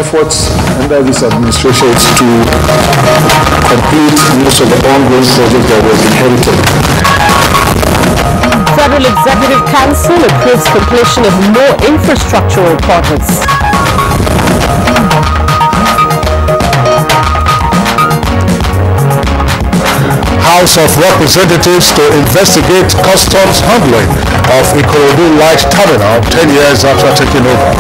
efforts under this administration is to complete most of the ongoing projects that were inherited. Federal Executive Council approves completion of more infrastructural projects. House of Representatives to investigate customs handling of Ikorodu Light Terminal 10 years after taking over.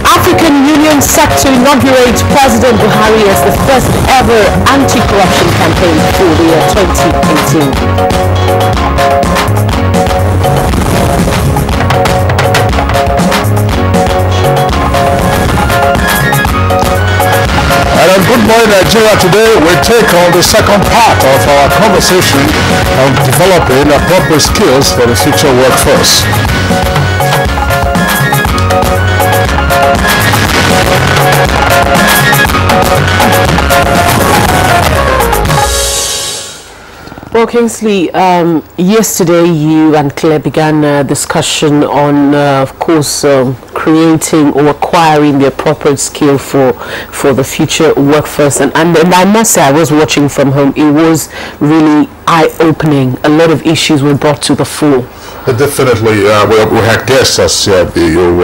African Union set to inaugurate President Buhari as the first ever anti-corruption campaign for the year 2018. And on Good Morning Nigeria today, we take on the second part of our conversation on developing appropriate skills for the future workforce. Well, Kingsley, yesterday you and Claire began a discussion on, of course, creating or acquiring the appropriate skill for the future workforce. And I must say, I was watching from home. It was really eye-opening. A lot of issues were brought to the fore. Definitely. We had guests, as you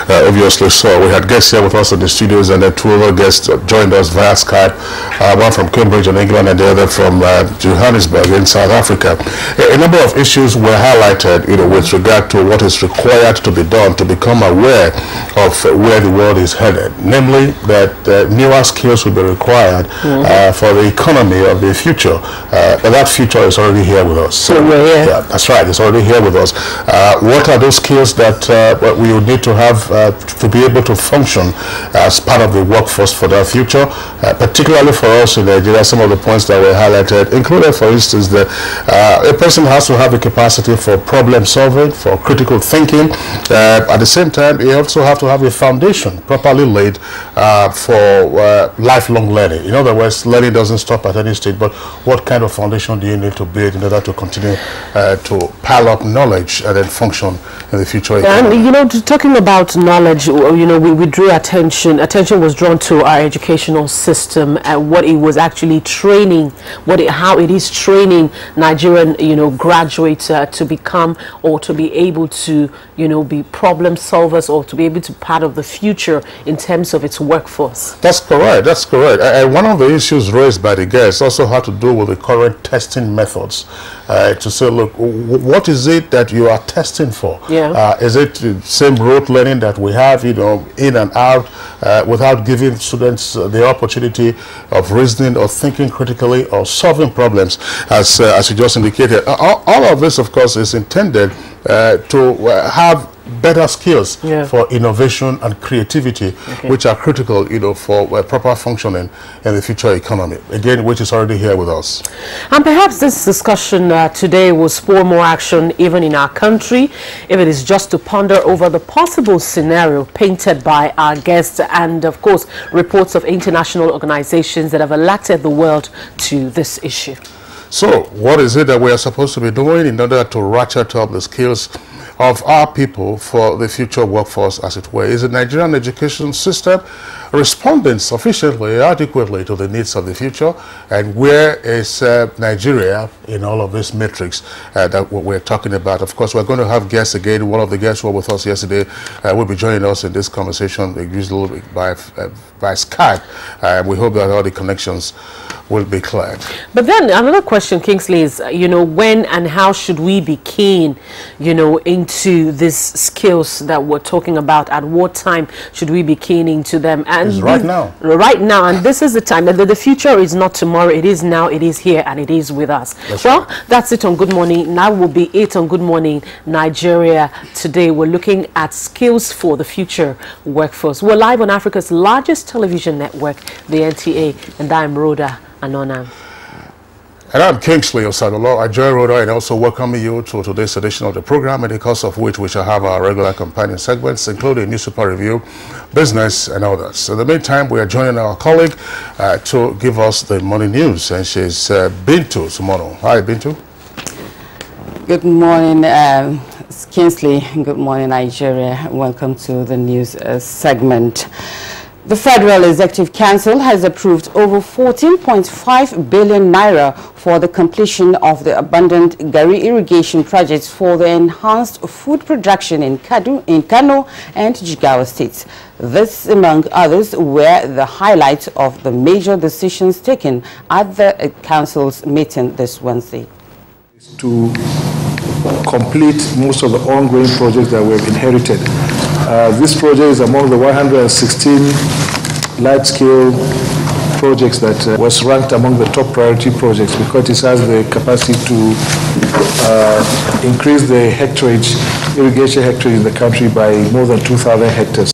obviously saw. We had guests here with us in the studios, and then two other guests joined us via Skype, one from Cambridge in England and the other from Johannesburg in South Africa. A number of issues were highlighted, with regard to what is required to be done to become aware of where the world is headed. Namely, that newer skills will be required for the economy of the future. And that future is already here with us. So, yeah, that's right. It's already here with us. What are those skills that we would need to have to be able to function as part of the workforce for the future, particularly for us in Nigeria? Some of the points that were highlighted included, for instance, that a person has to have a capacity for problem solving, for critical thinking. At the same time, you also have to have a foundation properly laid for lifelong learning. In other words, learning doesn't stop at any stage, but what kind of foundation do you need to build in order to continue to pile up knowledge and then function in the future economy? And talking about knowledge, we drew attention was drawn to our educational system and what it was actually training, how it is training Nigerian graduates to become or to be able to be problem solvers or to be able to be part of the future in terms of its workforce. That's correct. That's correct. And one of the issues raised by the guests also had to do with the current testing methods. To say, look, what is it that you are testing for? Yeah. Is it the same rote learning that we have, in and out, without giving students the opportunity of reasoning or thinking critically or solving problems, as you just indicated? All of this, of course, is intended to have better skills for innovation and creativity, which are critical, for proper functioning in the future economy, again, which is already here with us. And perhaps this discussion today will spur more action even in our country, if it is just to ponder over the possible scenario painted by our guests and, of course, reports of international organizations that have alerted the world to this issue. So, what is it that we are supposed to be doing in order to ratchet up the skills of our people for the future workforce, as it were? Is the Nigerian education system responding sufficiently, adequately to the needs of the future? And where is Nigeria in all of this matrix that we're talking about? Of course, we're going to have guests again. One of the guests who were with us yesterday will be joining us in this conversation, usually by Skype. We hope that all the connections will be cleared. But then another question, Kingsley, is, when and how should we be keen, into these skills that we're talking about? At what time should we be keen into them? And right now. Right now. And this is the time. The future is not tomorrow. It is now. It is here. And it is with us. That's it on Good Morning. Now will be it on Good Morning Nigeria. Today we're looking at skills for the future workforce. We're live on Africa's largest television network, the NTA. And I'm Rhoda Anona. And I'm Kingsley Osadolo. I join Rhoda and also welcome you to today's edition of the program, in the course of which we shall have our regular companion segments, including newspaper review, business, and others. In the meantime, we are joining our colleague to give us the morning news, and she's Bintu Sumono. Hi, Bintu. Good morning, Kingsley. Good morning, Nigeria. Welcome to the news segment. The Federal Executive Council has approved over 14.5 billion naira for the completion of the abundant Gari irrigation projects for the enhanced food production in Kano and Jigawa states. This, among others, were the highlights of the major decisions taken at the Council's meeting this Wednesday. To complete most of the ongoing projects that we've inherited. This project is among the 116 large-scale projects that was ranked among the top priority projects because it has the capacity to increase the hectareage, irrigation hectareage in the country by more than 2,000 hectares.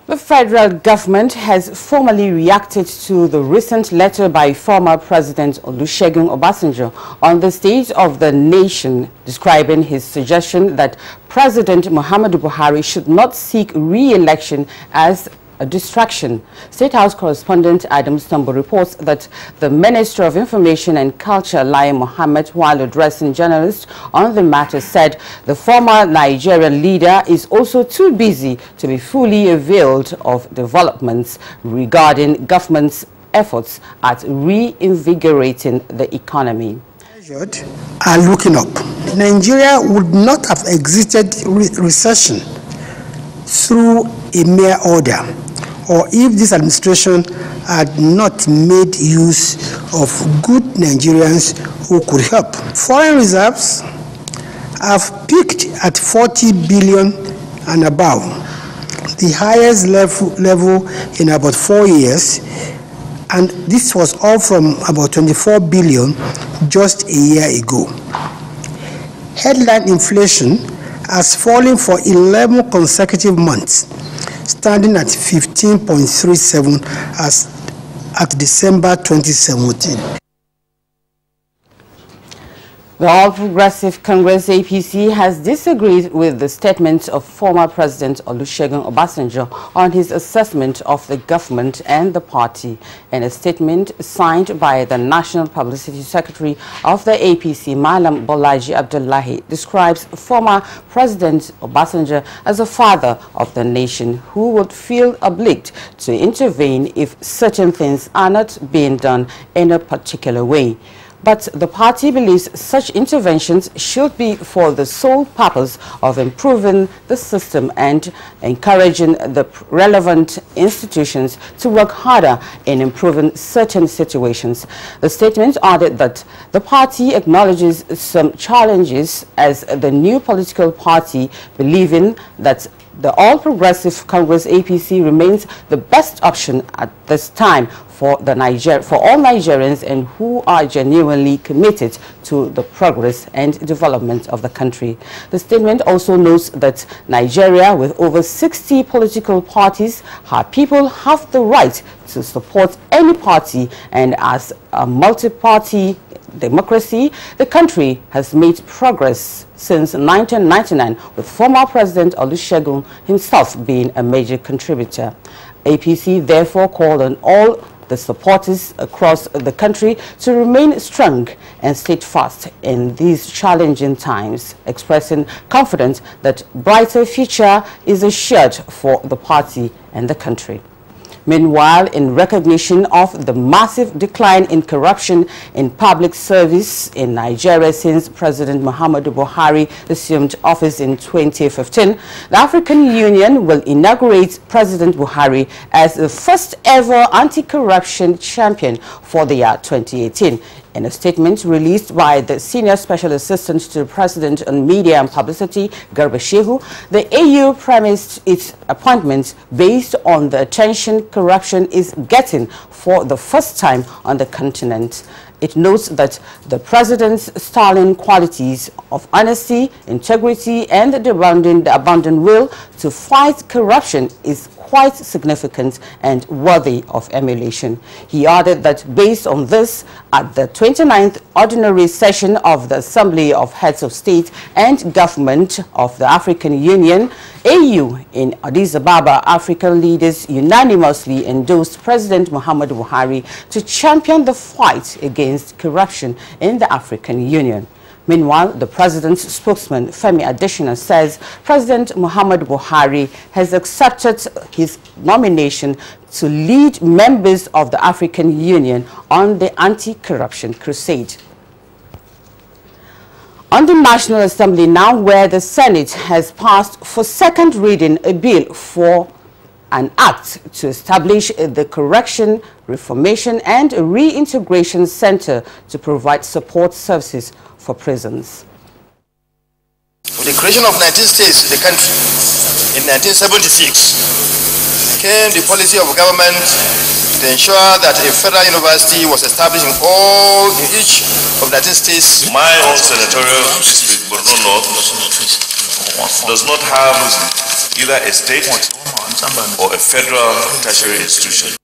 The federal government has formally reacted to the recent letter by former President Olusegun Obasanjo on the state of the nation, describing his suggestion that President Muhammadu Buhari should not seek re-election as a distraction. State House correspondent Adam Stumbo reports that the Minister of Information and Culture, Lai Mohammed, while addressing journalists on the matter, said the former Nigerian leader is also too busy to be fully availed of developments regarding government's efforts at reinvigorating the economy. Are looking up. Nigeria would not have exited recession through a mere order, or if this administration had not made use of good Nigerians who could help. Foreign reserves have peaked at 40 billion and above, the highest level in about 4 years, and this was all from about 24 billion just a year ago. Headline inflation has fallen for 11 consecutive months, standing at 15.37 as at December 2017. The All Progressive Congress APC has disagreed with the statements of former President Olusegun Obasanjo on his assessment of the government and the party. In a statement signed by the National Publicity Secretary of the APC, Malam Bolaji Abdullahi, describes former President Obasanjo as a father of the nation who would feel obliged to intervene if certain things are not being done in a particular way. But the party believes such interventions should be for the sole purpose of improving the system and encouraging the relevant institutions to work harder in improving certain situations. The statement added that the party acknowledges some challenges as the new political party, believing that the All Progressive Congress APC remains the best option at this time for all Nigerians and who are genuinely committed to the progress and development of the country. The statement also notes that Nigeria, with over 60 political parties, her people have the right to support any party, and as a multi-party democracy, the country has made progress since 1999, with former President Olusegun himself being a major contributor. APC therefore called on all the supporters across the country to remain strong and steadfast in these challenging times, expressing confidence that brighter future is assured for the party and the country. Meanwhile, in recognition of the massive decline in corruption in public service in Nigeria since President Muhammadu Buhari assumed office in 2015, the African Union will inaugurate President Buhari as the first ever anti-corruption champion for the year 2018. In a statement released by the Senior Special Assistant to the President on Media and Publicity, Garba Shehu, the AU premised its appointment based on the attention corruption is getting for the first time on the continent. It notes that the President's sterling qualities of honesty, integrity, and the abundant will to fight corruption is quite significant and worthy of emulation. He added that based on this at the 29th Ordinary Session of the Assembly of Heads of State and Government of the African Union, AU, in Addis Ababa, African leaders unanimously endorsed President Muhammadu Buhari to champion the fight against corruption in the African Union. Meanwhile, the president's spokesman, Femi Adesina, says President Muhammadu Buhari has accepted his nomination to lead members of the African Union on the anti-corruption crusade. On the National Assembly now, where the Senate has passed for second reading a bill for an act to establish the Correction, Reformation and Reintegration Center to provide support services for prisons. With the creation of 19 states in the country in 1976, came the policy of government to ensure that a federal university was established in each of the 19 states. My own senatorial district, Borno North, does not have either a state or a federal tertiary institution.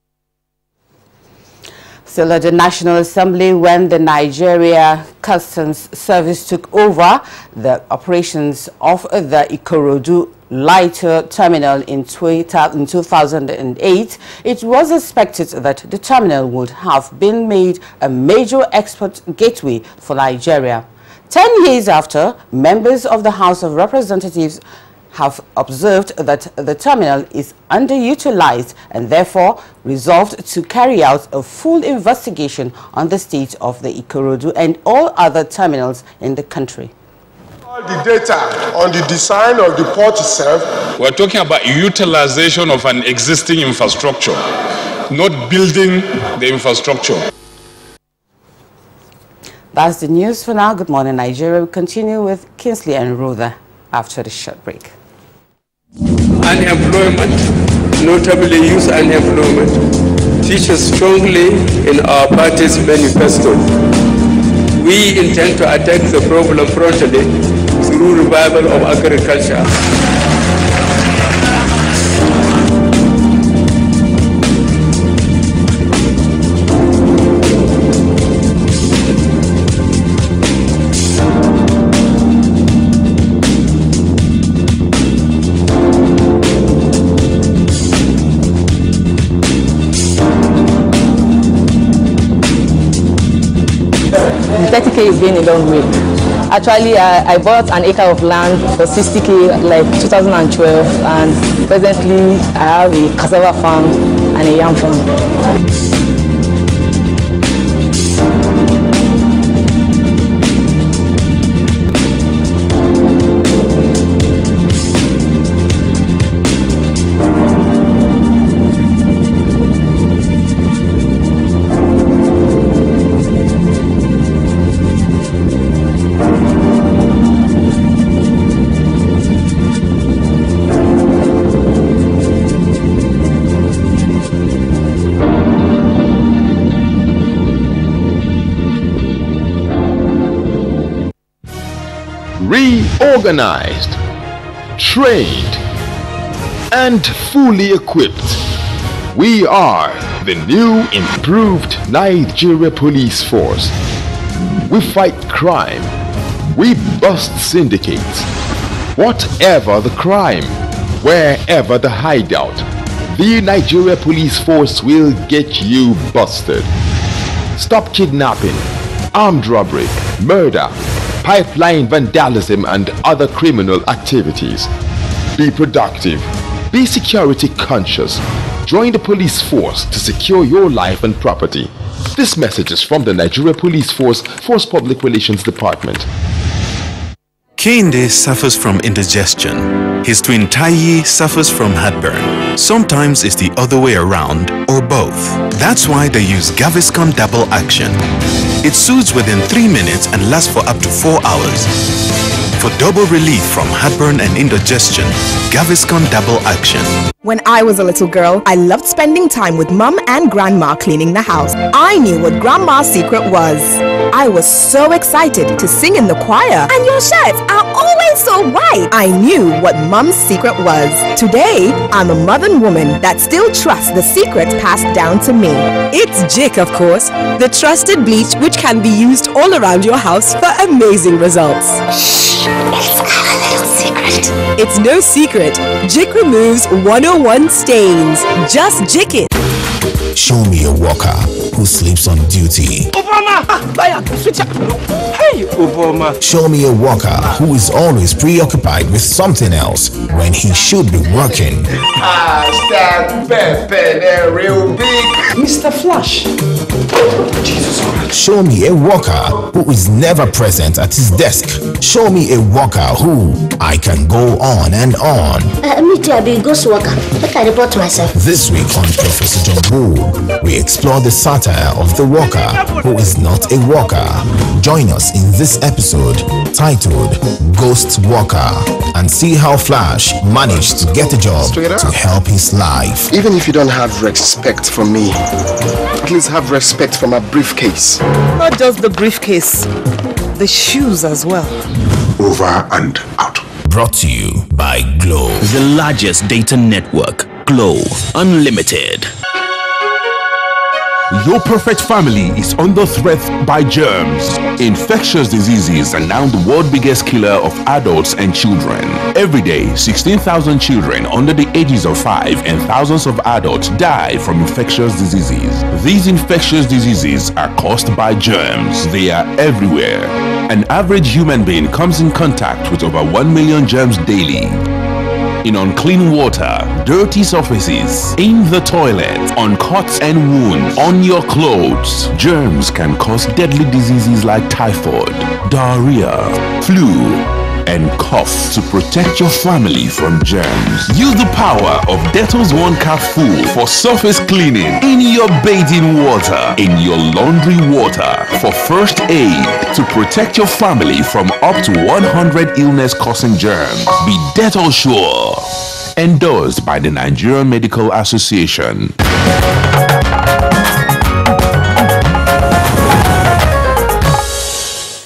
Still at the National Assembly, when the Nigeria Customs Service took over the operations of the Ikorodu lighter terminal in 2008, it was expected that the terminal would have been made a major export gateway for Nigeria. 10 years after, members of the House of Representatives have observed that the terminal is underutilized and therefore resolved to carry out a full investigation on the state of the Ikorodu and all other terminals in the country. All the data on the design of the port itself. We're talking about utilization of an existing infrastructure, not building the infrastructure. That's the news for now. Good morning, Nigeria. We continue with Kingsley and Ruther after the short break. Unemployment, notably youth unemployment, features strongly in our party's manifesto. We intend to attack the problem frontally through revival of agriculture. Is going a long way. Actually, I bought an acre of land for 60K like 2012, and presently I have a cassava farm and a yam farm. Reorganized, trained, and fully equipped, we are the new improved Nigeria Police Force. We fight crime, we bust syndicates. Whatever the crime, wherever the hideout, the Nigeria Police Force will get you busted. Stop kidnapping, armed robbery, murder, pipeline vandalism and other criminal activities. Be productive. Be security conscious. Join the police force to secure your life and property. This message is from the Nigeria Police Force Public Relations Department. Kehinde suffers from indigestion. His twin Taiyi suffers from heartburn. Sometimes it's the other way around or both. That's why they use Gaviscon Double Action. It soothes within 3 minutes and lasts for up to 4 hours. For double relief from heartburn and indigestion, Gaviscon Double Action. When I was a little girl, I loved spending time with Mum and Grandma cleaning the house. I knew what Grandma's secret was. I was so excited to sing in the choir. And your shirts are always so white. I knew what Mum's secret was. Today, I'm a modern woman that still trusts the secrets passed down to me. It's Jik, of course, the trusted bleach which can be used all around your house for amazing results. Shh, it's our little secret. It's no secret. Jik removes 101 stains. Just Jik it. Show me a worker who sleeps on duty. Obama! Switch up. Hey, Obama. Show me a worker who is always preoccupied with something else when he should be working. Stand Pepe, they're real big. Mr. Flash. Jesus Christ. Show me a worker who is never present at his desk. Show me a worker who I can go on and on. Me too, I be a ghost worker. Let I report myself. This week on Professor John Bull, we explore the satire of the worker who is not a worker. Join us in this episode titled Ghost Worker and see how Flash managed to get a job to help his life. Even if you don't have respect for me, at least have respect for my briefcase. Not just the briefcase, the shoes as well. Over and out. Brought to you by Glow. The largest data network, Glow Unlimited. Your perfect family is under threat by germs. Infectious diseases are now the world's biggest killer of adults and children. Every day, 16,000 children under the ages of 5 and thousands of adults die from infectious diseases. These infectious diseases are caused by germs. They are everywhere. An average human being comes in contact with over 1 million germs daily. In unclean water, dirty surfaces, in the toilet, on cuts and wounds, on your clothes. Germs can cause deadly diseases like typhoid, diarrhea, flu, and cough. To protect your family from germs, use the power of Dettol's 1 Cap Full for surface cleaning, in your bathing water, in your laundry water, for first aid, to protect your family from up to 100 illness-causing germs. Be Dettol sure. Endorsed by the Nigerian Medical Association.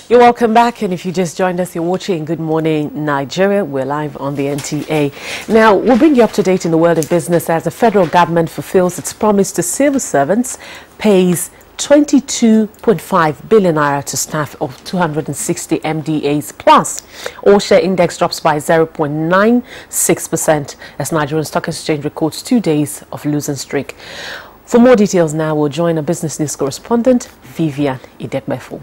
You're welcome back, and if you just joined us, you're watching Good Morning Nigeria. We're live on the NTA. Now, we'll bring you up to date in the world of business as the federal government fulfills its promise to civil servants, pays 22.5 billion naira to staff of 260 MDAs plus. All share index drops by 0.96% as Nigerian Stock Exchange records 2 days of losing streak. For more details now, we'll join our business news correspondent, Vivian Idekmefu.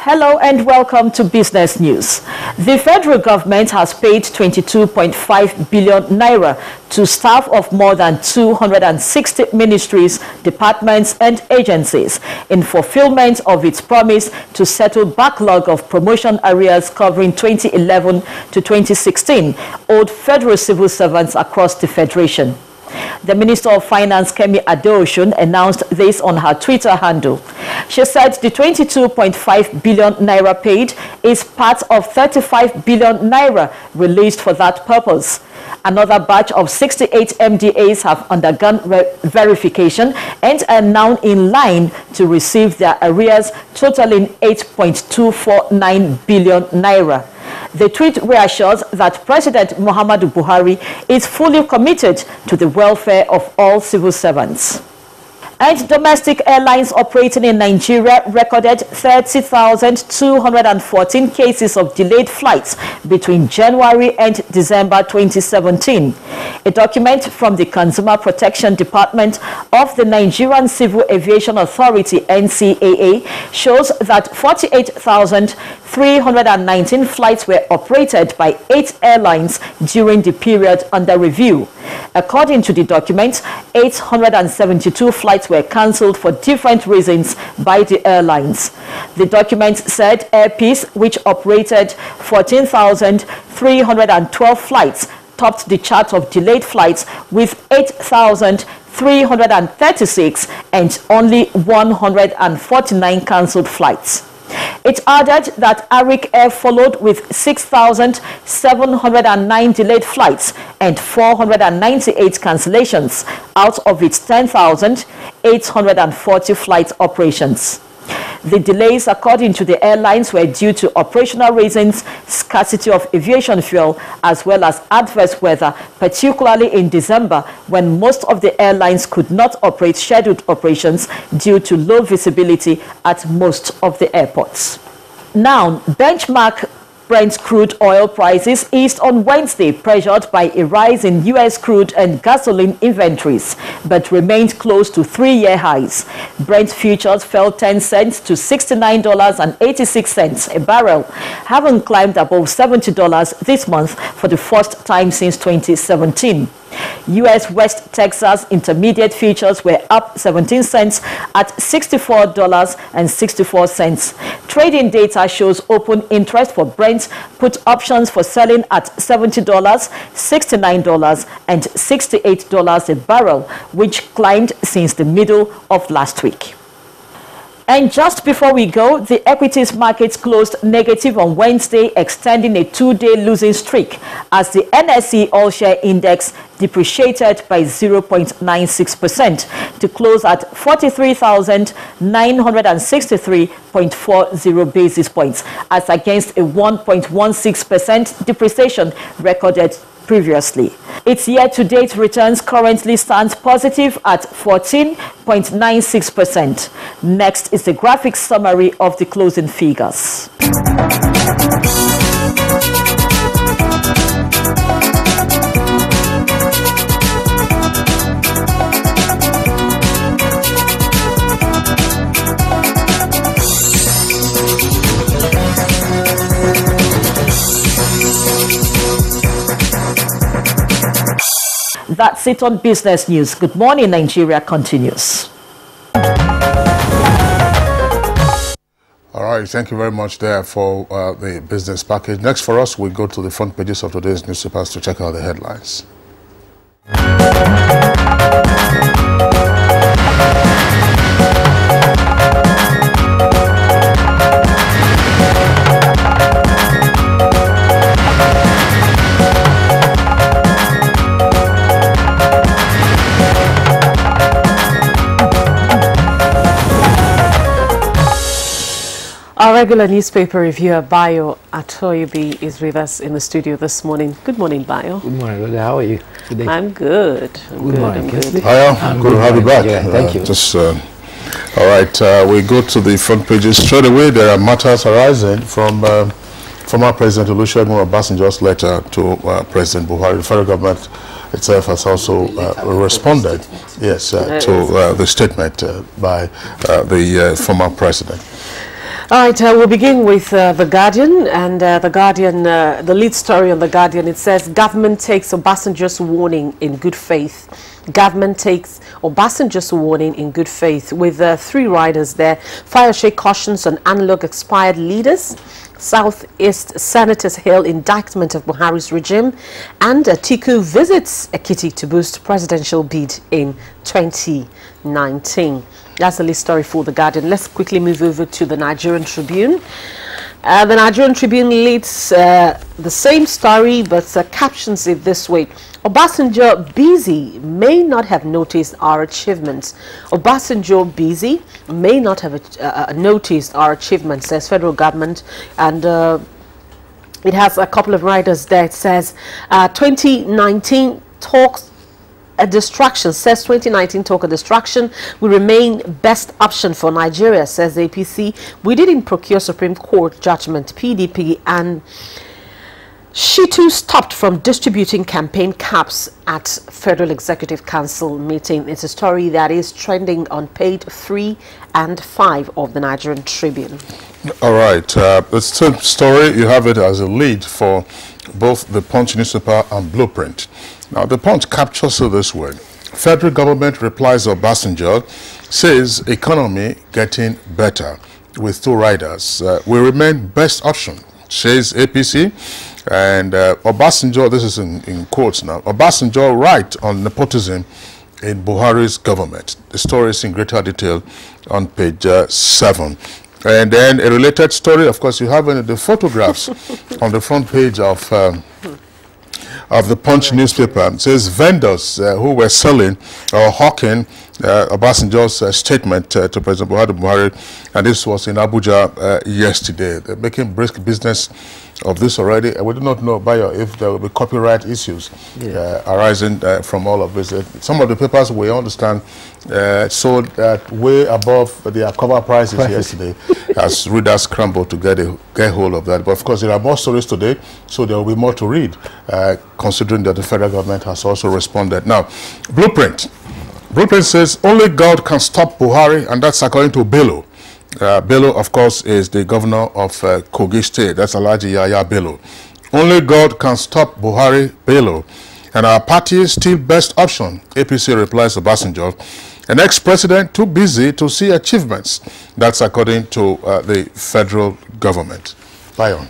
Hello and welcome to Business News. The federal government has paid 22.5 billion naira to staff of more than 260 ministries, departments and agencies in fulfillment of its promise to settle backlog of promotion arrears covering 2011 to 2016 owed federal civil servants across the federation. The Minister of Finance, Kemi Adeosun, announced this on her Twitter handle. She said the 22.5 billion naira paid is part of 35 billion naira released for that purpose. Another batch of 68 MDAs have undergone verification and are now in line to receive their arrears totaling 8.249 billion naira. The tweet reassures that President Muhammadu Buhari is fully committed to the welfare of all civil servants. And domestic airlines operating in Nigeria recorded 30,214 cases of delayed flights between January and December 2017. A document from the Consumer Protection Department of the Nigerian Civil Aviation Authority (NCAA) shows that 48,319 flights were operated by 8 airlines during the period under review. According to the document, 872 flights were cancelled for different reasons by the airlines. The document said Air Peace, which operated 14,312 flights, topped the chart of delayed flights with 8,336 and only 149 cancelled flights. It added that Arik Air followed with 6,709 delayed flights and 498 cancellations out of its 10,840 flight operations. The delays, according to the airlines, were due to operational reasons, scarcity of aviation fuel, as well as adverse weather, particularly in December, when most of the airlines could not operate scheduled operations due to low visibility at most of the airports. Now, benchmark Brent crude oil prices eased on Wednesday, pressured by a rise in U.S. crude and gasoline inventories, but remained close to three-year highs. Brent futures fell 10 cents to $69.86 a barrel, having climbed above $70 this month for the first time since 2017. U.S. West Texas intermediate futures were up 17 cents at $64.64. Trading data shows open interest for Brent put options for selling at $70, $69, and $68 a barrel, which climbed since the middle of last week. And just before we go, the equities markets closed negative on Wednesday, extending a two-day losing streak as the NSE All-Share Index depreciated by 0.96% to close at 43,963.40 basis points, as against a 1.16% depreciation recorded previously. Its year-to-date returns currently stands positive at 14.96%. Next is the graphic summary of the closing figures. That's it on Business News. Good morning, Nigeria continues. All right, thank you very much there for the business package. Next for us, we go to the front pages of today's newspapers to check out the headlines. Our regular newspaper reviewer, Bayo Atoyibi, is with us in the studio this morning. Good morning, Bayo. Good morning, Lord. How are you today? I'm good. Good morning. Bayo, good to have you back. Yeah, thank you. All right, we go to the front pages. Straight away, there are matters arising from former President Olusegun Obasanjo's letter to President Buhari. The federal government itself has also responded, yes, to the statement by the former president. All right, we'll begin with The Guardian, and The Guardian, the lead story on The Guardian, it says, government takes Obasanjo's warning in good faith. Government takes Obasanjo's warning in good faith, with three riders there. Fayose cautions on analog expired leaders. Southeast senators hail indictment of Buhari's regime, and Atiku visits Ekiti to boost presidential bid in 2019. That's the lead story for The Guardian. Let's quickly move over to the Nigerian Tribune. The Nigerian Tribune leads the same story, but captions it this way. Obasanjo busy may not have noticed our achievements. Obasanjo busy may not have noticed our achievements, says federal government. And it has a couple of riders there. It says 2019 talks a distraction, says 2019 talk a distraction will remain best option for Nigeria, says the APC. We didn't procure Supreme Court judgment. PDP and Shitu stopped from distributing campaign caps at Federal Executive Council meeting. It's a story that is trending on page 3 and 5 of the Nigerian Tribune. All right, the same story, you have it as a lead for both the Punch newspaper and Blueprint. Now, the Punch captures it this way. Federal government replies Obasanjo, says economy getting better, with two riders. We remain best option, says APC. And Obasanjo, this is in quotes now, Obasanjo right on nepotism in Buhari's government. The story is in greater detail on page 7. And then a related story, of course, you have the photographs on the front page of the Punch newspaper. It says vendors who were selling or hawking Obasanjo's statement to President Buhari, and this was in Abuja yesterday. They're making brisk business of this already. We do not know, Bayo, if there will be copyright issues arising from all of this. Some of the papers, we understand, sold way above their cover prices yesterday as readers scrambled to get hold of that. But of course, there are more stories today, so there will be more to read, considering that the federal government has also responded. Now, Blueprint. Blueprint says only God can stop Buhari, and that's according to Bello. Bello, of course, is the governor of Kogi State. That's Alhaji Yaya Bello. Only God can stop Buhari, Bello. And our party is still best option, APC replies to Obasanjo. An ex-president too busy to see achievements. That's according to the federal government. Bayon.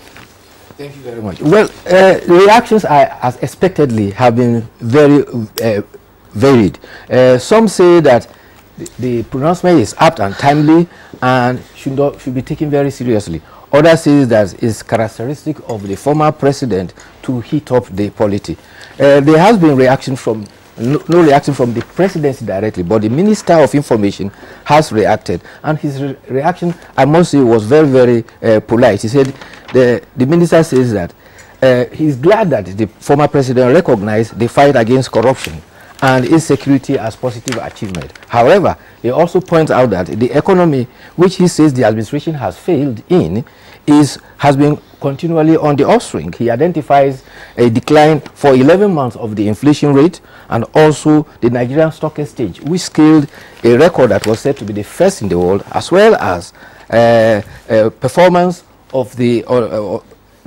Thank you very much. Well, the reactions, as expectedly, have been very varied. Some say that the pronouncement is apt and timely and should be taken very seriously. Others say that it's characteristic of the former president to heat up the polity. There has been reaction from no reaction from the presidency directly, but the Minister of Information has reacted, and his reaction, I must say, was very, very polite. He said, the minister says that he's glad that the former president recognized the fight against corruption and insecurity as positive achievement. However, he also points out that the economy, which he says the administration has failed in, has been continually on the upswing. He identifies a decline for 11 months of the inflation rate, and also the Nigerian stock exchange, which scaled a record that was said to be the first in the world, as well as performance of the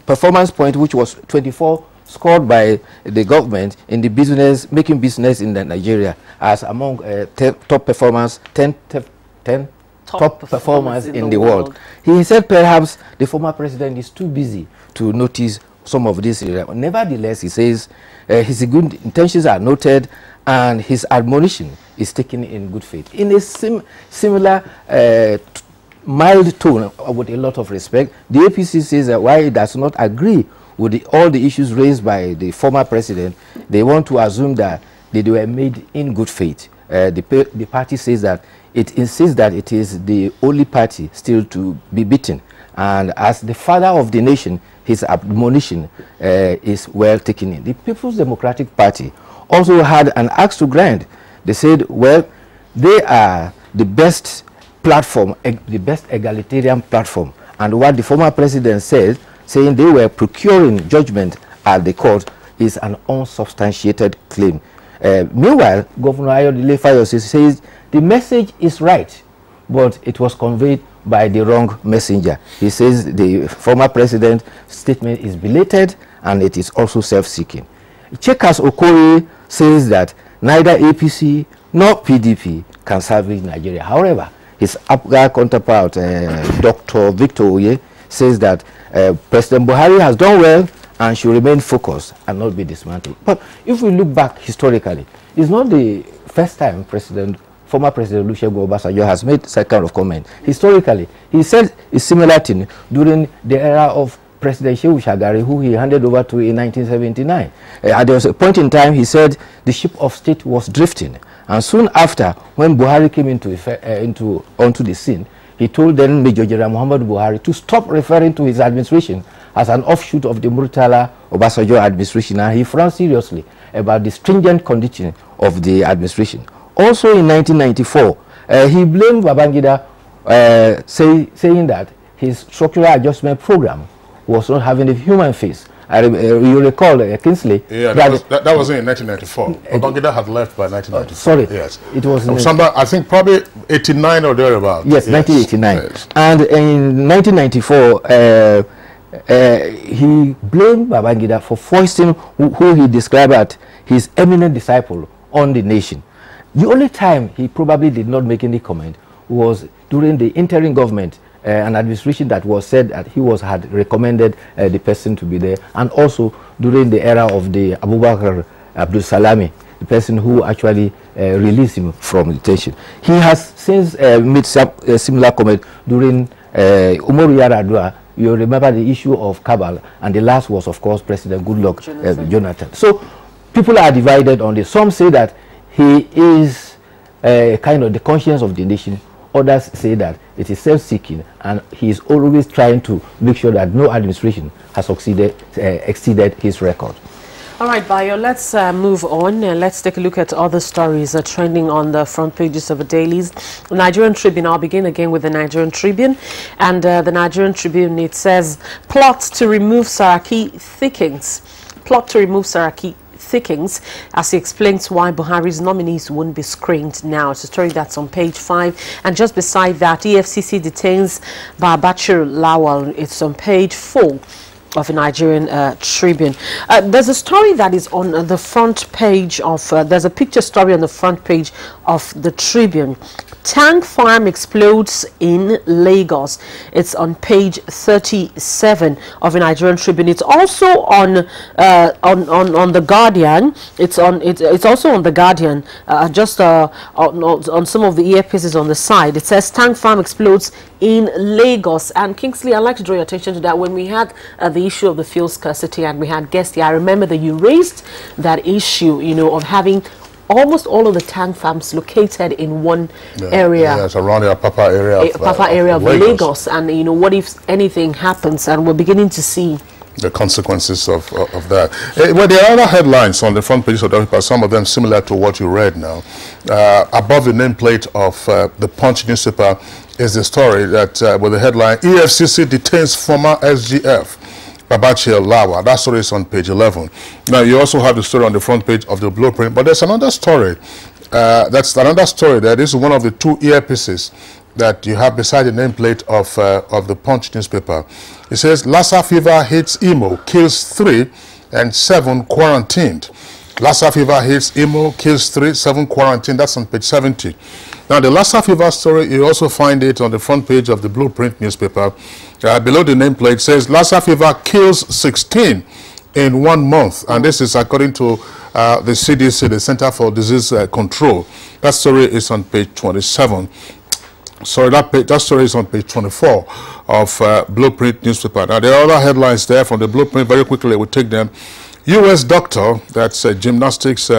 performance point, which was 24, scored by the government in the business, making business in Nigeria as among top performers, 10 top performers in the world. He said perhaps the former president is too busy to notice some of this. Nevertheless, he says his good intentions are noted and his admonition is taken in good faith. In a similar mild tone, with a lot of respect, the APC says that while it does not agree with all the issues raised by the former president, they want to assume that they were made in good faith. The party says that it insists that it is the only party still to be beaten. And as the father of the nation, his admonition is well taken in. The People's Democratic Party also had an axe to grind. They said, well, they are the best platform, the best egalitarian platform. And what the former president said, saying they were procuring judgment at the court, is an unsubstantiated claim. Meanwhile, Governor Ayodele Fayose says the message is right, but it was conveyed by the wrong messenger. He says the former president's statement is belated and it is also self-seeking. Chekas Okoye says that neither APC nor PDP can salvage Nigeria. However, his APGA counterpart, Dr. Victor Oye, says that President Buhari has done well and should remain focused and not be dismantled. But if we look back historically, it's not the first time former President Olusegun Obasanjo has made such kind of comment. Historically, he said a similar thing during the era of President Shehu Shagari, who he handed over to in 1979. There was a point in time he said the ship of state was drifting, and soon after, when Buhari came onto the scene, he told then Major General Muhammad Buhari to stop referring to his administration as an offshoot of the Murtala Obasanjo administration, and he frowned seriously about the stringent condition of the administration. Also in 1994, he blamed Babangida, saying that his structural adjustment program was not having a human face. You recall Kingsley. Yeah, that was in 1994. Babangida had left by 1994. Sorry, yes, it was I think probably 89 or thereabout. Yes, 1989. Yes. And in 1994, he blamed Babangida for foisting who he described as his eminent disciple on the nation. The only time he probably did not make any comment was during the interim government, an administration that was said that he had recommended the person to be there, and also during the era of the Abubakar Abdul Salami, the person who actually released him from detention. He has since made some similar comment during Umaru Yar'Adua, you remember the issue of Kabal, and the last was, of course, President Goodluck Jonathan. So people are divided on this. Some say that he is kind of the conscience of the nation. Others say that it is self-seeking, and he is always trying to make sure that no administration has exceeded his record. All right, Bayo, let's move on. Let's take a look at other stories trending on the front pages of the dailies. The Nigerian Tribune, I'll begin again with the Nigerian Tribune. And the Nigerian Tribune, it says, plot to remove Saraki thickens. Plot to remove Saraki thickens as he explains why Buhari's nominees won't be screened now. It's a story that's on page 5. And just beside that, EFCC detains Babachir Lawal. It's on page 4 of the Nigerian Tribune. There's a story that is on the front page of, there's a picture story on the front page of the Tribune. Tank farm explodes in Lagos. It's on page 37 of the Nigerian Tribune. It's also on the Guardian. It's also on the Guardian. Just on some of the earpieces on the side. It says tank farm explodes in Lagos. And Kingsley, I'd like to draw your attention to that. When we had the issue of the fuel scarcity and we had guests here, I remember that you raised that issue, you know, of having almost all of the tank farms located in one area. Yes, around the Papa area of Lagos. And, you know, what if anything happens? And we're beginning to see the consequences of that. Well, there are other headlines on the front page of the paper, some of them similar to what you read now. Above the nameplate of the Punch newspaper is the story that with the headline, EFCC detains former SGF Babachir Lawal. That story is on page 11. Now, you also have the story on the front page of the Blueprint, but there's another story. That's another story there. This is one of the two earpieces that you have beside the nameplate of the Punch newspaper. It says, Lassa fever hits Imo, kills 3 and 7 quarantined. Lassa fever hits Imo, kills 3, 7 quarantined. That's on page 70. Now, the Lassa fever story, you also find it on the front page of the Blueprint newspaper. Below the nameplate says, Lassa fever kills 16 in 1 month. And this is according to the CDC, the Center for Disease Control. That story is on page 27. Sorry, that story is on page 24 of Blueprint newspaper. Now, there are other headlines there from the Blueprint. Very quickly, we'll take them. U.S. doctor, that's a gymnastics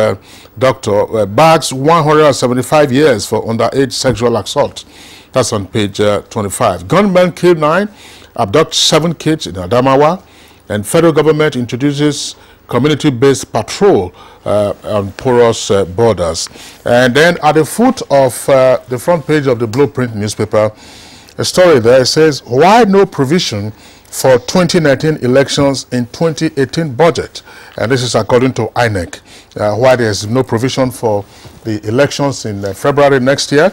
doctor, bags 175 years for underage sexual assault. That's on page 25. Gunmen kill 9, abduct 7 kids in Adamawa, and federal government introduces community-based patrol on porous borders. And then at the foot of the front page of the Blueprint newspaper, a story there says, why no provision for 2019 elections in 2018 budget? And this is according to INEC. Why there's no provision for the elections in February next year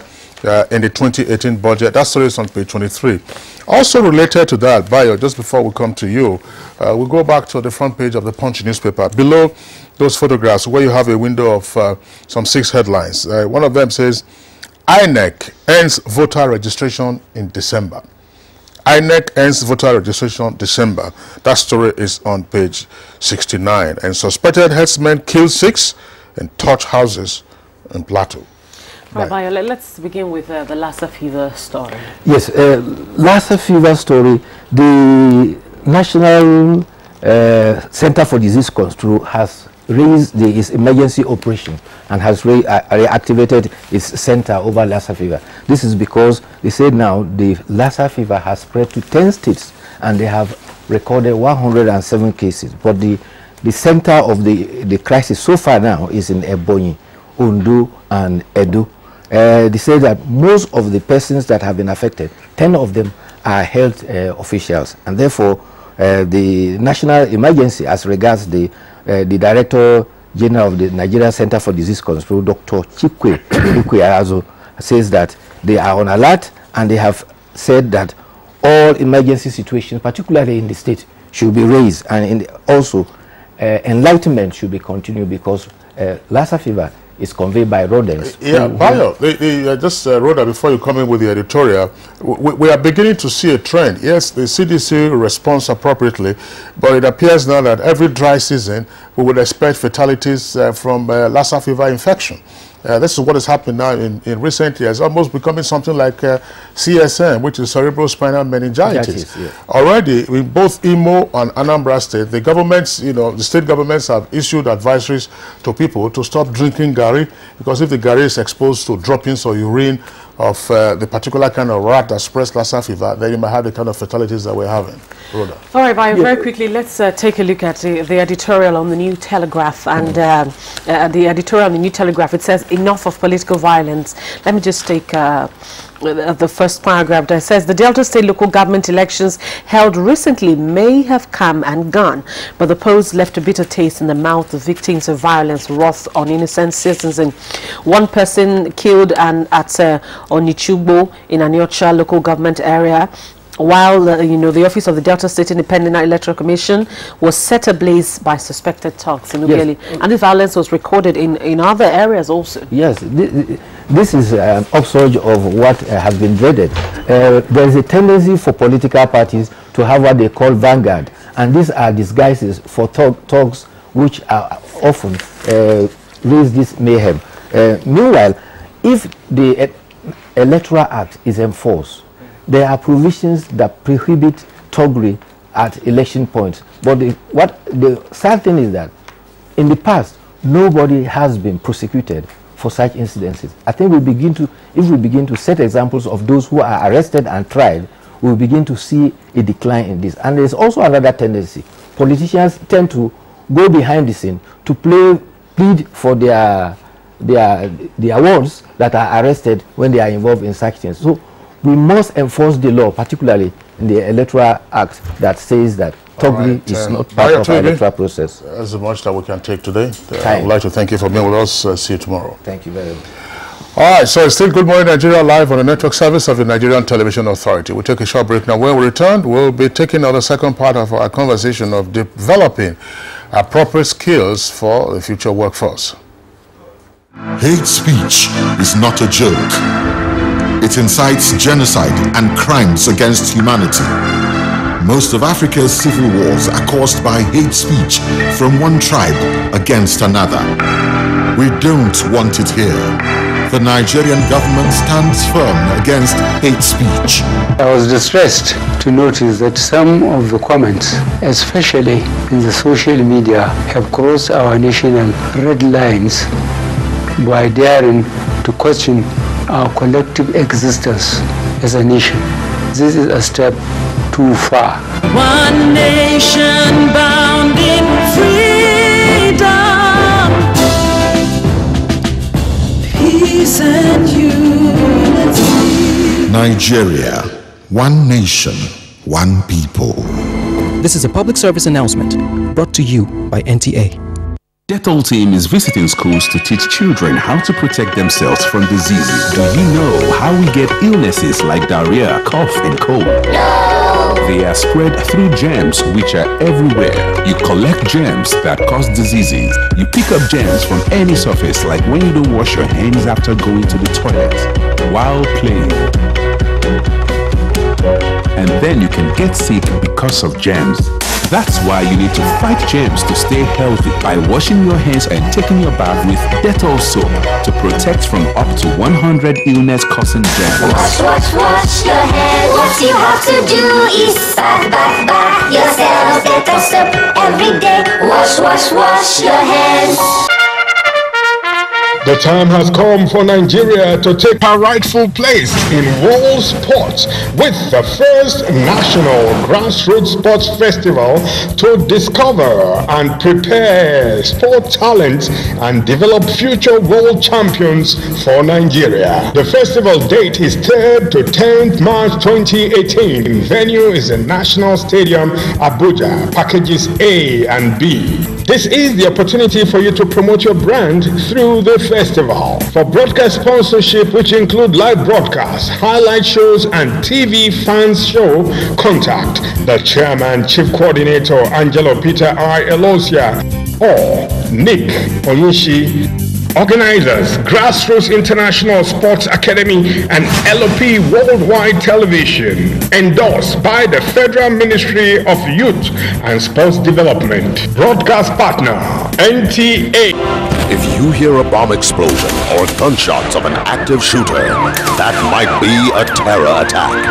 in the 2018 budget. That story is on page 23. Also related to that, Bayo, just before we come to you, we'll go back to the front page of the Punch newspaper. Below those photographs, where you have a window of some 6 headlines. One of them says, INEC ends voter registration in December. INEC ends voter registration December. That story is on page 69. And suspected herdsmen kill 6 and touch houses in Plateau. Right, Bayo, let's begin with the Lassa fever story. Yes, Lassa fever story. The National Center for Disease Control has raised its emergency operation and has reactivated its center over Lassa fever. This is because they said now the Lassa fever has spread to 10 states and they have recorded 107 cases. But the center of the crisis so far now is in Ebonyi, Ondo, and Edo. They say that most of the persons that have been affected, 10 of them are health officials, and therefore the national emergency, as regards the Director General of the Nigerian Center for Disease Control, Dr. Chikwe Arazo, says that they are on alert, and they have said that all emergency situations, particularly in the state, should be raised, and also enlightenment should be continued, because Lassa fever is conveyed by rodents. Yeah, Bayo, just wrote that before you come in with the editorial. We are beginning to see a trend. Yes, the CDC responds appropriately, but it appears now that every dry season we would expect fatalities from Lassa fever infection. This is what is happening now in recent years, almost becoming something like CSM, which is cerebrospinal meningitis. Yeah. Already, in both Imo and Anambra State, the governments, the state governments have issued advisories to people to stop drinking garri, because if the garri is exposed to droppings or urine of the particular kind of rat that spreads Lassa fever, then you might have the kind of fatalities that we're having. Rhoda. All right, Bayo, very quickly, let's take a look at the editorial on the New Telegraph. And the editorial on the New Telegraph, it says, enough of political violence. Let me just take the first paragraph that says, the Delta State local government elections held recently may have come and gone, but the polls left a bitter taste in the mouth of victims of violence wrought on innocent citizens. One person killed at Onichugbo in Aniocha local government area, while the office of the Delta State Independent Electoral Commission was set ablaze by suspected thugs in Ughelli. Yes. And this violence was recorded in other areas also. Yes, this is an upsurge of what has been dreaded. There is a tendency for political parties to have what they call vanguard, and these are disguises for thugs which are often raise this mayhem. Meanwhile, if the Electoral Act is enforced, there are provisions that prohibit thuggery at election points. But the sad thing is that in the past, nobody has been prosecuted for such incidences. I think if we begin to set examples of those who are arrested and tried, we'll begin to see a decline in this. And there's also another tendency. Politicians tend to go behind the scene to plead for their wards that are arrested when they are involved in such things. So we must enforce the law, particularly in the Electoral Act, that says that thuggery is not part of the electoral process. That's much that we can take today. I would like to thank you for being with us. See you tomorrow. Thank you very much. All right, so it's still Good Morning Nigeria live on the network service of the Nigerian Television Authority. We'll take a short break now. When we return, we'll be taking on the second part of our conversation of developing appropriate skills for the future workforce. Hate speech is not a joke. It incites genocide and crimes against humanity. Most of Africa's civil wars are caused by hate speech from one tribe against another. We don't want it here. The Nigerian government stands firm against hate speech. I was distressed to notice that some of the comments, especially in the social media, have crossed our national red lines by daring to question our collective existence as a nation. This is a step too far. One nation bound in freedom, peace and unity. Nigeria, one nation, one people. This is a public service announcement brought to you by NTA. Dettol team is visiting schools to teach children how to protect themselves from diseases. Do you know how we get illnesses like diarrhea, cough, and cold? No! They are spread through germs which are everywhere. You collect germs that cause diseases. You pick up germs from any surface, like when you don't wash your hands after going to the toilet while playing. And then you can get sick because of germs. That's why you need to fight germs to stay healthy by washing your hands and taking your bath with Dettol soap to protect from up to 100 illness-causing germs. Wash your hands. What you have to do is bath yourself. Dettol soap every day. Wash your hands. The time has come for Nigeria to take her rightful place in world sports with the first national grassroots sports festival to discover and prepare sport talents and develop future world champions for Nigeria. The festival date is 3rd to 10th March 2018. Venue is the National Stadium, Abuja, packages A and B. This is the opportunity for you to promote your brand through the festival. For broadcast sponsorship, which include live broadcasts, highlight shows, and TV fans show, contact the Chairman, Chief Coordinator, Angelo Peter I. Elosia, or Nick Onyushi. Organizers, Grassroots International Sports Academy and LOP Worldwide Television. Endorsed by the Federal Ministry of Youth and Sports Development. Broadcast partner, NTA. If you hear a bomb explosion or gunshots of an active shooter, that might be a terror attack.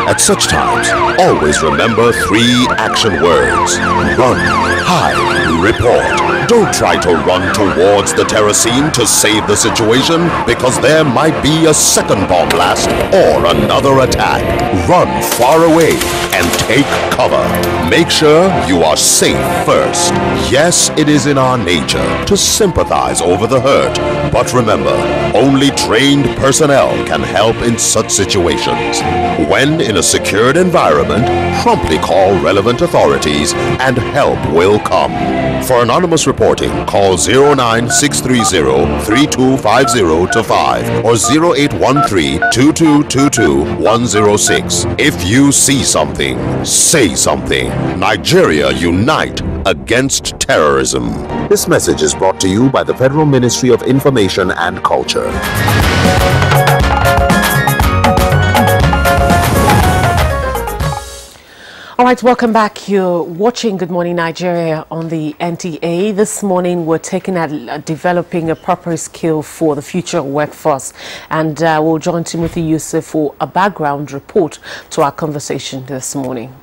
At such times, always remember 3 action words. Run, hide, report. Don't try to run towards the terror scene to save the situation, because there might be a second bomb blast or another attack. Run far away and take cover. Make sure you are safe first. Yes, it is in our nature to sympathize over the hurt, but remember, only trained personnel can help in such situations. When in a secured environment, promptly call relevant authorities and help will come. For anonymous reporting, call 09630-3250-5 or 0813-2222-106. If you see something, say something. Nigeria, unite against terrorism. This message is brought to you by the Federal Ministry of Information and Culture. All right, welcome back. You're watching Good Morning Nigeria on the NTA. This morning, we're taking at developing a proper skill for the future workforce. And we'll join Timothy Yusuf for a background report to our conversation this morning.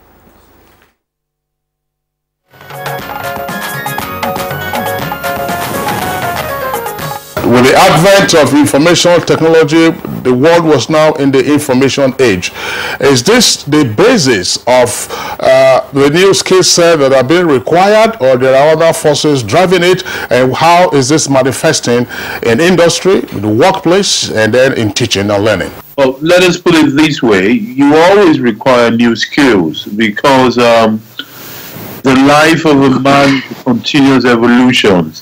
With the advent of information technology, the world was now in the information age. Is this the basis of the new skill set that are being required, or there are other forces driving it? And how is this manifesting in industry, in the workplace, and then in teaching and learning? Well, let us put it this way. You always require new skills, because the life of a man continues evolution.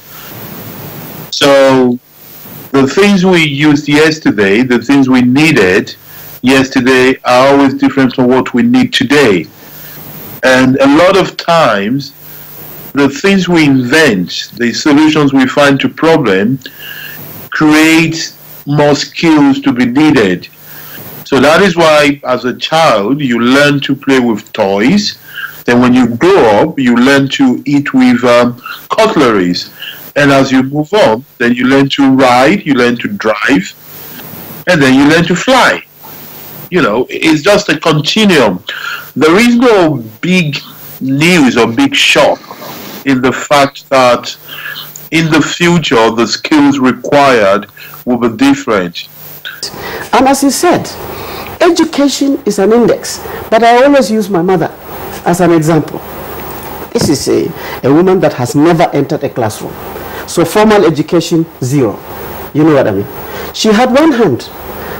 So the things we used yesterday, the things we needed yesterday, are always different from what we need today. And a lot of times, the things we invent, the solutions we find to problems, create more skills to be needed. So that is why, as a child, you learn to play with toys. Then when you grow up, you learn to eat with cutleries. And as you move on, then you learn to ride, you learn to drive, and then you learn to fly. You know, it's just a continuum. There is no big news or big shock in the fact that in the future, the skills required will be different. And as you said, education is an index, but I always use my mother as an example. This is a woman that has never entered a classroom. So formal education, 0. You know what I mean? She had one hand.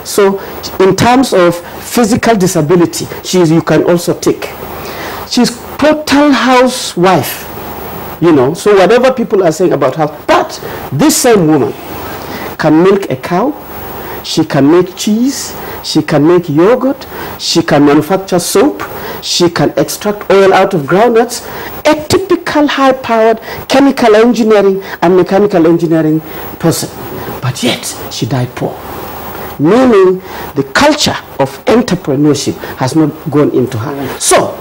So in terms of physical disability, you can also take. She's total housewife. You know, so whatever people are saying about her, but this same woman can milk a cow, she can make cheese, she can make yogurt, she can manufacture soap, she can extract oil out of groundnuts. A typical high-powered chemical engineering and mechanical engineering person. But yet, she died poor. Meaning, the culture of entrepreneurship has not gone into her. So,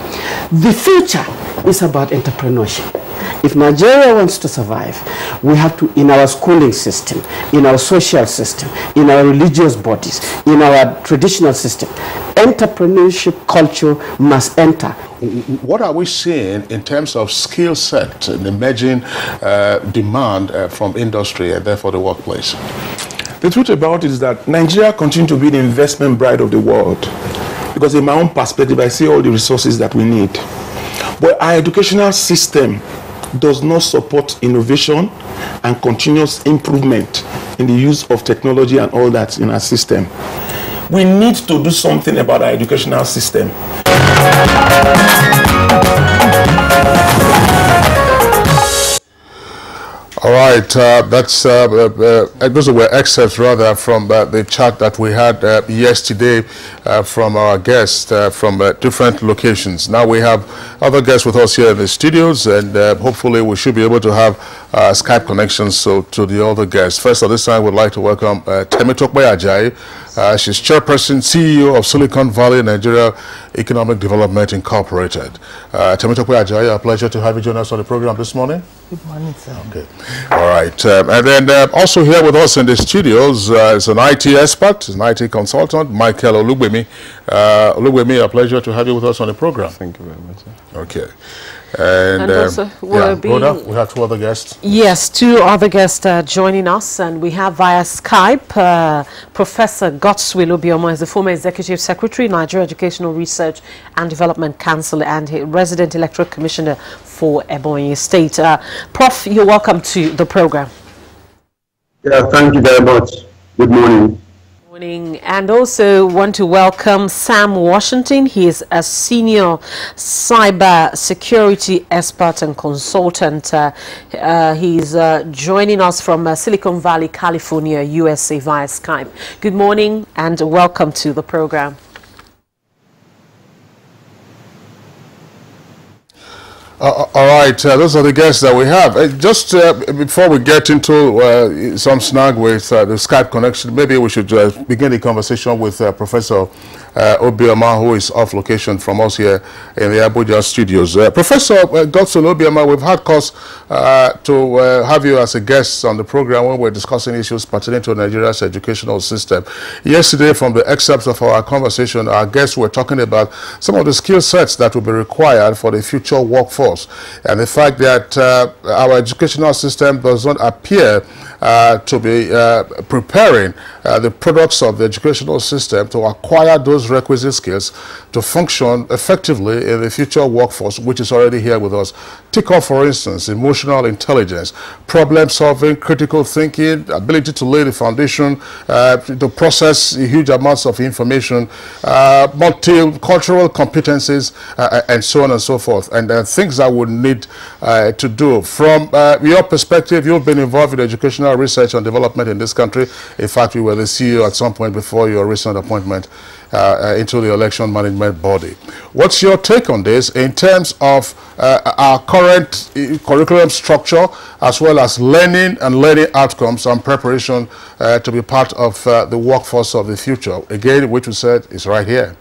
the future is about entrepreneurship. If Nigeria wants to survive, we have to, in our schooling system, in our social system, in our religious bodies, in our traditional system, entrepreneurship culture must enter. What are we seeing in terms of skill set and emerging demand from industry and therefore the workplace? The truth about it is that Nigeria continues to be the investment bride of the world, because in my own perspective, I see all the resources that we need. But our educational system does not support innovation and continuous improvement in the use of technology and all that in our system. We need to do something about our educational system. All right, those were excerpts rather from the chat that we had yesterday from our guests from different locations. Now we have other guests with us here in the studios, and hopefully we should be able to have Skype connections to the other guests. First, at this time, we'd like to welcome Temitope Ajayi. She's chairperson, CEO of Silicon Valley Nigeria Economic Development Incorporated. Temitope Ajayi, a pleasure to have you join us on the program this morning. Good morning, sir. Okay. All right. And then also here with us in the studios is an IT expert, an IT consultant, Michael Olugbemi. Olugbemi, a pleasure to have you with us on the program. Thank you very much, sir. Okay. And also Rhoda, we have two other guests. Yes, two other guests joining us, and we have via Skype Professor Godswill Obioma is the former Executive Secretary, Nigeria Educational Research and Development Council, and Resident Electoral Commissioner for Ebonyi State. Prof, you're welcome to the program. Yeah, thank you very much. Good morning. Morning. And also want to welcome Sam Washington. He is a senior cyber security expert and consultant. He's joining us from Silicon Valley, California, USA via Skype. Good morning and welcome to the program. All right, those are the guests that we have. Just before we get into some snag with the Skype connection, maybe we should begin the conversation with Professor Obioma, who is off location from us here in the Abuja studios. Professor Godswill Obioma, we've had cause to have you as a guest on the program when we're discussing issues pertaining to Nigeria's educational system. Yesterday, from the excerpts of our conversation, our guests were talking about some of the skill sets that will be required for the future workforce, and the fact that our educational system does not appear to be preparing the products of the educational system to acquire those requisite skills to function effectively in the future workforce, which is already here with us. Take off, for instance, emotional intelligence, problem solving, critical thinking, ability to lay the foundation, to process huge amounts of information, multicultural competencies, and so on and so forth. And things that would need to do. From your perspective, you've been involved in educational research and development in this country. In fact, you were the CEO at some point before your recent appointment into the election management body. What's your take on this in terms of our current curriculum structure, as well as learning and learning outcomes and preparation to be part of the workforce of the future? Again, which we said is right here.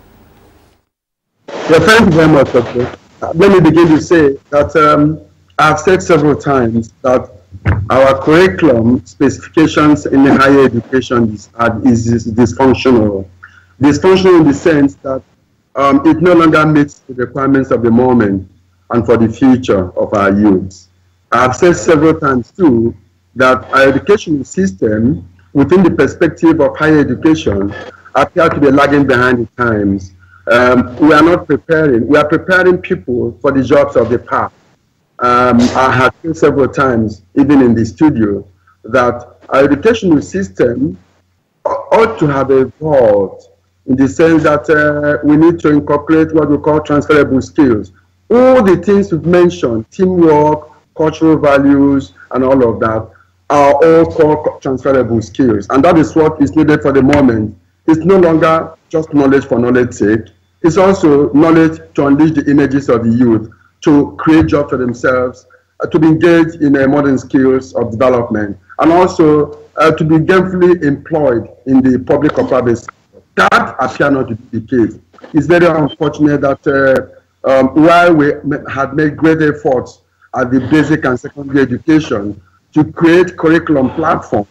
Yeah, thank you very much, Doctor. Let me begin to say that I've said several times that our curriculum specifications in the higher education is dysfunctional. Dysfunctional in the sense that it no longer meets the requirements of the moment and for the future of our youths. I've said several times too that our education system, within the perspective of higher education, appear to be lagging behind the times. We are not preparing. We are preparing people for the jobs of the past. I have said several times, even in the studio, that our educational system ought to have evolved in the sense that we need to incorporate what we call transferable skills. All the things we've mentioned, teamwork, cultural values, and all of that, are all called transferable skills. And that is what is needed for the moment. It's no longer just knowledge for knowledge's sake. It's also knowledge to unleash the energies of the youth, to create jobs for themselves, to be engaged in modern skills of development, and also to be gainfully employed in the public or private sector. That appears not to be the case. It's very unfortunate that while we had made great efforts at the basic and secondary education to create curriculum platforms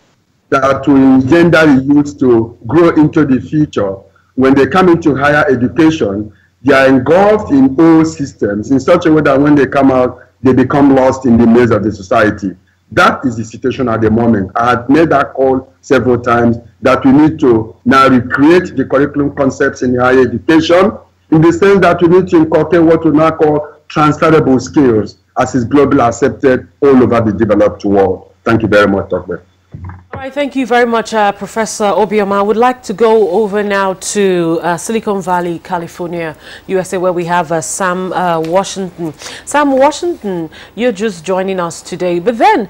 that will engender the youth to grow into the future, when they come into higher education, they are engulfed in old systems in such a way that when they come out, they become lost in the maze of the society. That is the situation at the moment. I have made that call several times that we need to now recreate the curriculum concepts in higher education in the sense that we need to incorporate what we now call transferable skills as is globally accepted all over the developed world. Thank you very much, Dr. All right, thank you very much, Professor Obioma. I would like to go over now to Silicon Valley, California, USA, where we have Sam Washington. Sam Washington, you're just joining us today. But then,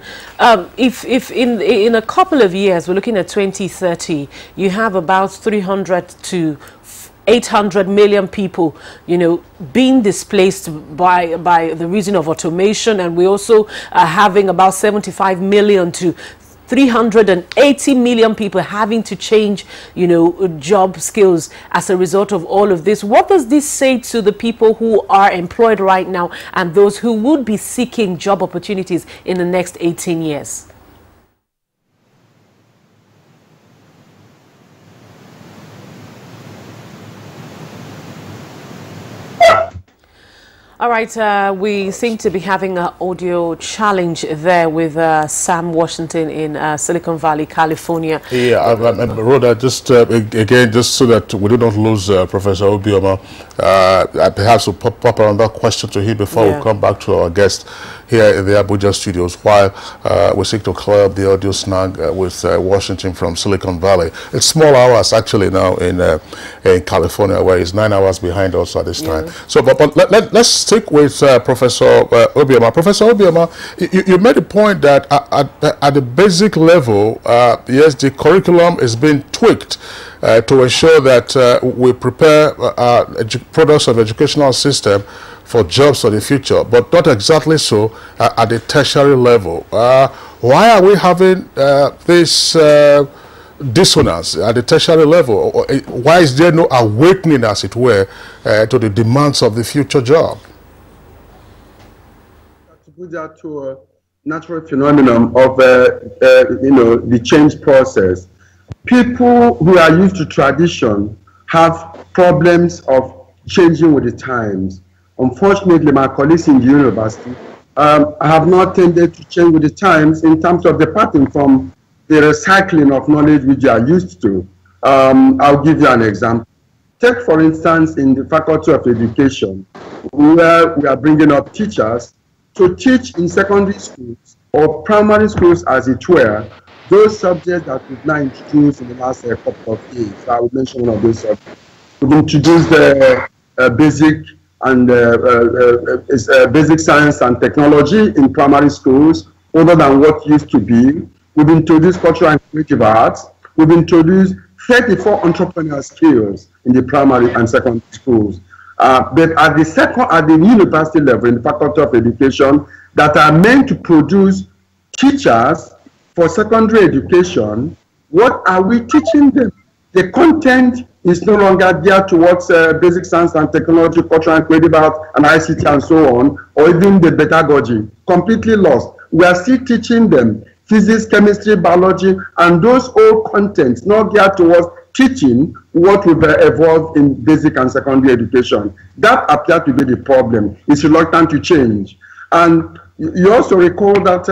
if in a couple of years, we're looking at 2030, you have about 300 to 800 million people, you know, being displaced by the reason of automation, and we also are having about 75 million to 380 million people having to change, you know, job skills as a result of all of this. What does this say to the people who are employed right now and those who would be seeking job opportunities in the next 18 years? All right, we seem to be having an audio challenge there with Sam Washington in Silicon Valley, California. Yeah, Rhoda, just again, just so that we do not lose Professor Obioma, perhaps we'll pop another question to him before we come back to our guest here in the Abuja studios, while we seek to clear up the audio snag with Washington from Silicon Valley. It's small hours actually now in California, where it's 9 hours behind us at this time. So, but let's stick with Professor Obioma. Professor Obioma, you made a point that at the basic level, yes, the curriculum is being tweaked to ensure that we prepare products of the educational system for jobs for the future, but not exactly so at the tertiary level. Why are we having this dissonance at the tertiary level? Why is there no awakening, as it were, to the demands of the future job? To put that to a natural phenomenon of you know, the change process. People who are used to tradition have problems of changing with the times. Unfortunately, my colleagues in the university have not tended to change with the times in terms of the pattern from the recycling of knowledge which they are used to. I'll give you an example. Take, for instance, in the Faculty of Education, where we are bringing up teachers to teach in secondary schools or primary schools, as it were, those subjects that we've now introduced in the last couple of years. So I will mention one of those subjects. We've introduced the basic basic science and technology in primary schools, other than what used to be. We've introduced cultural and creative arts. We've introduced 34 entrepreneurial skills in the primary and secondary schools. But at the university level, in the Faculty of Education, that are meant to produce teachers for secondary education, what are we teaching them? The content is no longer geared towards basic science and technology, cultural and creative arts, and ICT and so on, or even the pedagogy. Completely lost. We are still teaching them physics, chemistry, biology, and those old contents, not geared towards teaching what will evolve in basic and secondary education. That appears to be the problem. It's reluctant to change. And you also recall that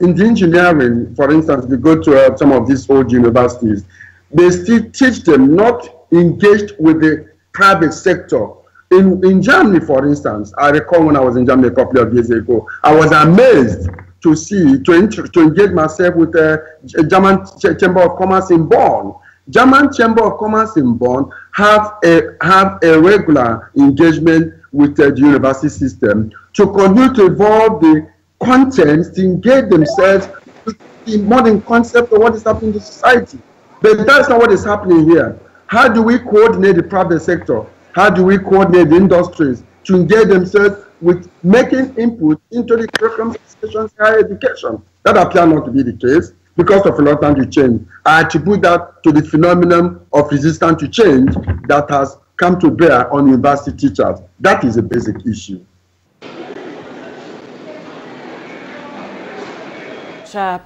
in the engineering, for instance, we go to some of these old universities, they still teach them not engaged with the private sector. In Germany, for instance, I recall when I was in Germany a couple of years ago, I was amazed to see, to engage myself with the German Chamber of Commerce in Bonn. German Chamber of Commerce in Bonn have a regular engagement with the university system to continue to evolve the contents, to engage themselves with the modern concept of what is happening in the society. But that's not what is happening here. How do we coordinate the private sector? How do we coordinate the industries to engage themselves with making input into the curriculum of higher education? That appears not to be the case because of reluctance to change. I attribute that to the phenomenon of resistance to change that has come to bear on university teachers. That is a basic issue.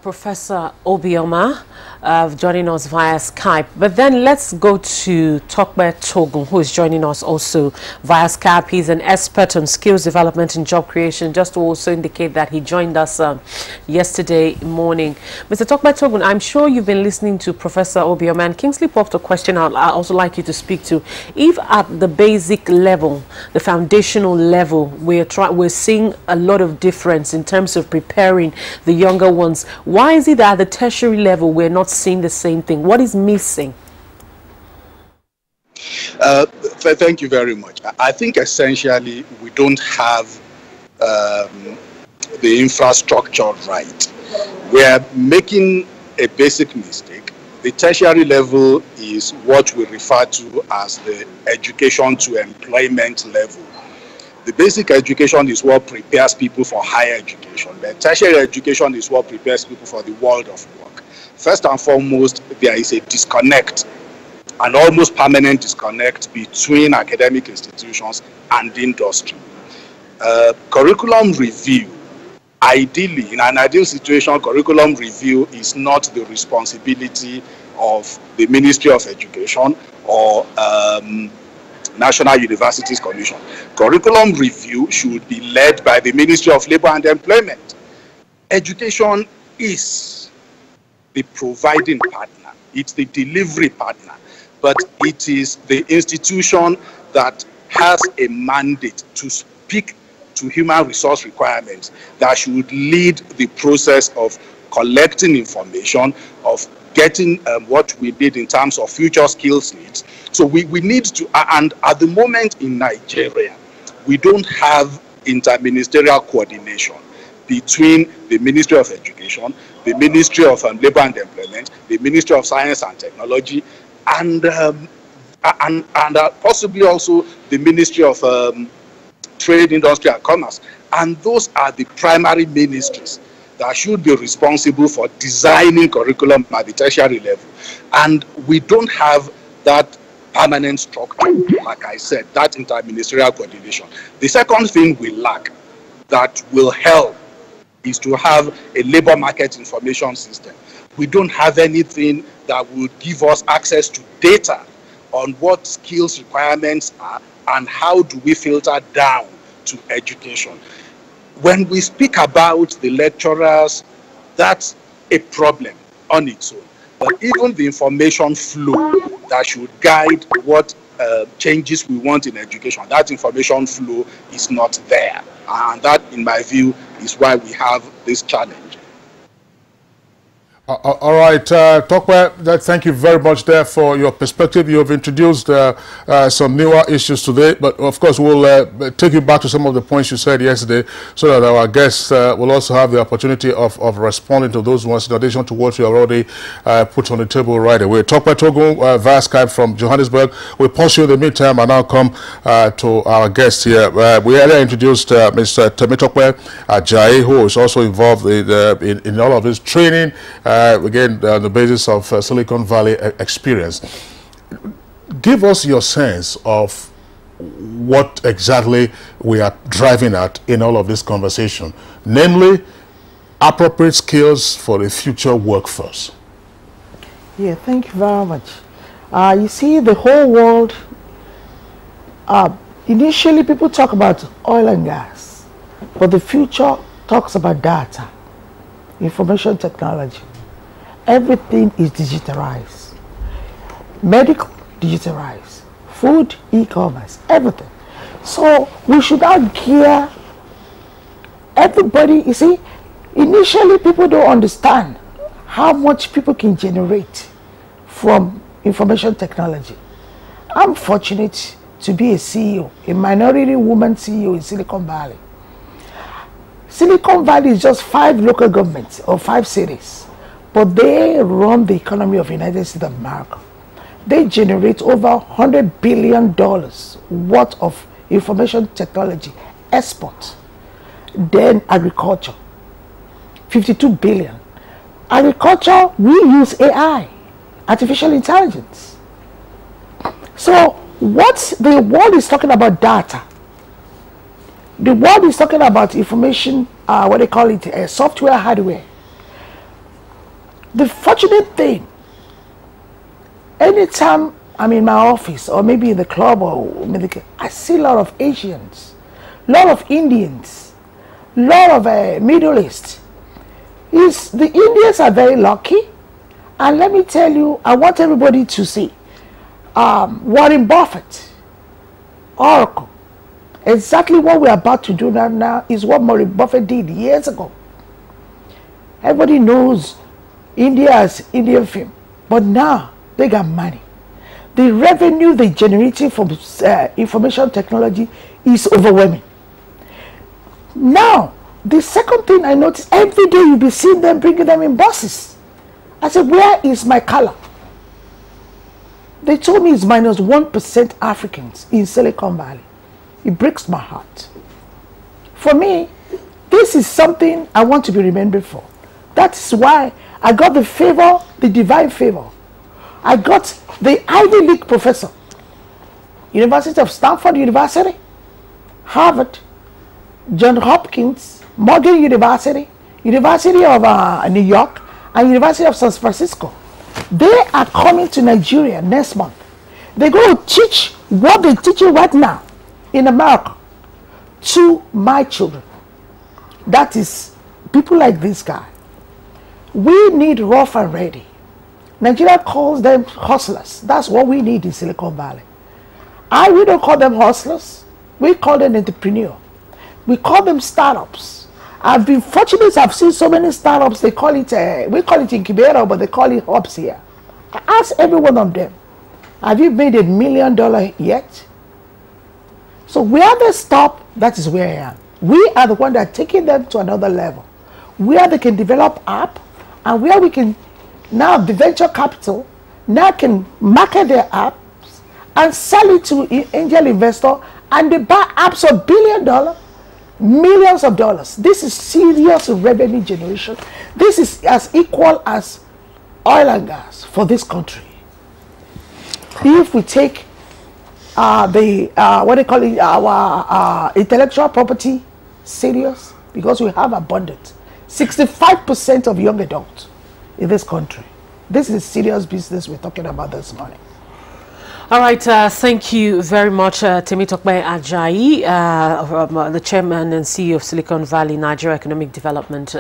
Professor Obioma joining us via Skype. But then let's go to Tokbe Togun, who is joining us also via Skype. He's an expert on skills development and job creation, just to also indicate that he joined us yesterday morning. Mr. Tokbe Togun, I'm sure you've been listening to Professor Obioma, and Kingsley popped a question I'd also like you to speak to. If at the basic level, the foundational level, we're seeing a lot of difference in terms of preparing the younger ones, why is it that at the tertiary level we're not seeing the same thing? What is missing? Thank you very much. I think essentially we don't have the infrastructure right. We're making a basic mistake. The tertiary level is what we refer to as the education to employment level. The basic education is what prepares people for higher education. The tertiary education is what prepares people for the world of work. First and foremost, there is a disconnect, an almost permanent disconnect between academic institutions and industry. Curriculum review, ideally, in an ideal situation, curriculum review is not the responsibility of the Ministry of Education or National Universities Commission. Curriculum review should be led by the Ministry of Labor and Employment. Education is the providing partner, it's the delivery partner, but it is the institution that has a mandate to speak to human resource requirements that should lead the process of collecting information, of getting what we need in terms of future skills needs. So we need to, and at the moment in Nigeria, we don't have interministerial coordination between the Ministry of Education, the Ministry of Labor and Employment, the Ministry of Science and Technology, and possibly also the Ministry of Trade, Industry and Commerce. And those are the primary ministries that should be responsible for designing curriculum at the tertiary level. And we don't have that permanent structure, like I said, that interministerial coordination. The second thing we lack that will help is to have a labor market information system. We don't have anything that would give us access to data on what skills requirements are and how do we filter down to education. When we speak about the lecturers, that's a problem on its own. But even the information flow that should guide what changes we want in education, that information flow is not there. And that, in my view, is why we have this challenge. All right, Tokwe, thank you very much there for your perspective. You have introduced some newer issues today, but of course we'll take you back to some of the points you said yesterday so that our guests will also have the opportunity of responding to those ones in addition to what you already put on the table right away. Tokwe Togun via Skype from Johannesburg. We'll pause you in the meantime and now come to our guest here. We earlier introduced Mr. Temitokwe Ajayi, who is also involved in all of this training, again, on the basis of Silicon Valley experience. Give us your sense of what exactly we are driving at in all of this conversation, namely appropriate skills for the future workforce. Yeah, thank you very much. You see, the whole world, initially people talk about oil and gas, but the future talks about data, information technology. Everything is digitalized. Medical, digitalized. Food, e-commerce, everything. So we should not gear everybody. You see, initially people don't understand how much people can generate from information technology. I'm fortunate to be a CEO, a minority woman CEO in Silicon Valley. Silicon Valley is just 5 local governments or 5 cities. But they run the economy of the United States of America. They generate over $100 billion worth of information technology export. Then agriculture, 52 billion. Agriculture, we use AI, artificial intelligence. So what the world is talking about data. The world is talking about information, what they call it, software, hardware. The fortunate thing, anytime I'm in my office or maybe in the club or I see a lot of Asians, a lot of Indians, a lot of Middle East. The Indians are very lucky, and let me tell you, I want everybody to see Warren Buffett, Oracle. Exactly what we're about to do now is what Warren Buffett did years ago. Everybody knows India as Indian film, but now they got money. The revenue they generating from information technology is overwhelming. Now, the second thing I noticed, every day you'll be seeing them bringing them in buses. I said, where is my color? They told me it's -1% Africans in Silicon Valley. It breaks my heart. For me, this is something I want to be remembered for. That's why I got the favor, the divine favor. I got the Ivy League professor, University of Stanford University, Harvard, Johns Hopkins, Morgan University, University of New York, and University of San Francisco. They are coming to Nigeria next month. They're going to teach what they're teaching right now in America to my children. That is people like this guy. We need rough and ready. Nigeria calls them hustlers. That's what we need in Silicon Valley. We don't call them hustlers. We call them entrepreneurs. We call them startups. I've been fortunate. I've seen so many startups. They call it, we call it incubator, but they call it hubs here. I ask every one of them, have you made $1 million yet? So where they stop, that is where I am. We are the one that are taking them to another level. Where they can develop app, and where we can, now the venture capital, now can market their apps and sell it to angel investor, and they buy apps of $1 billion, millions of dollars. This is serious revenue generation. This is as equal as oil and gas for this country. If we take what they call it, our intellectual property serious, because we have abundant 65% of young adults in this country. This is serious business we're talking about this morning. All right, thank you very much, Temitope Ajayi, the chairman and CEO of Silicon Valley Nigeria Economic Development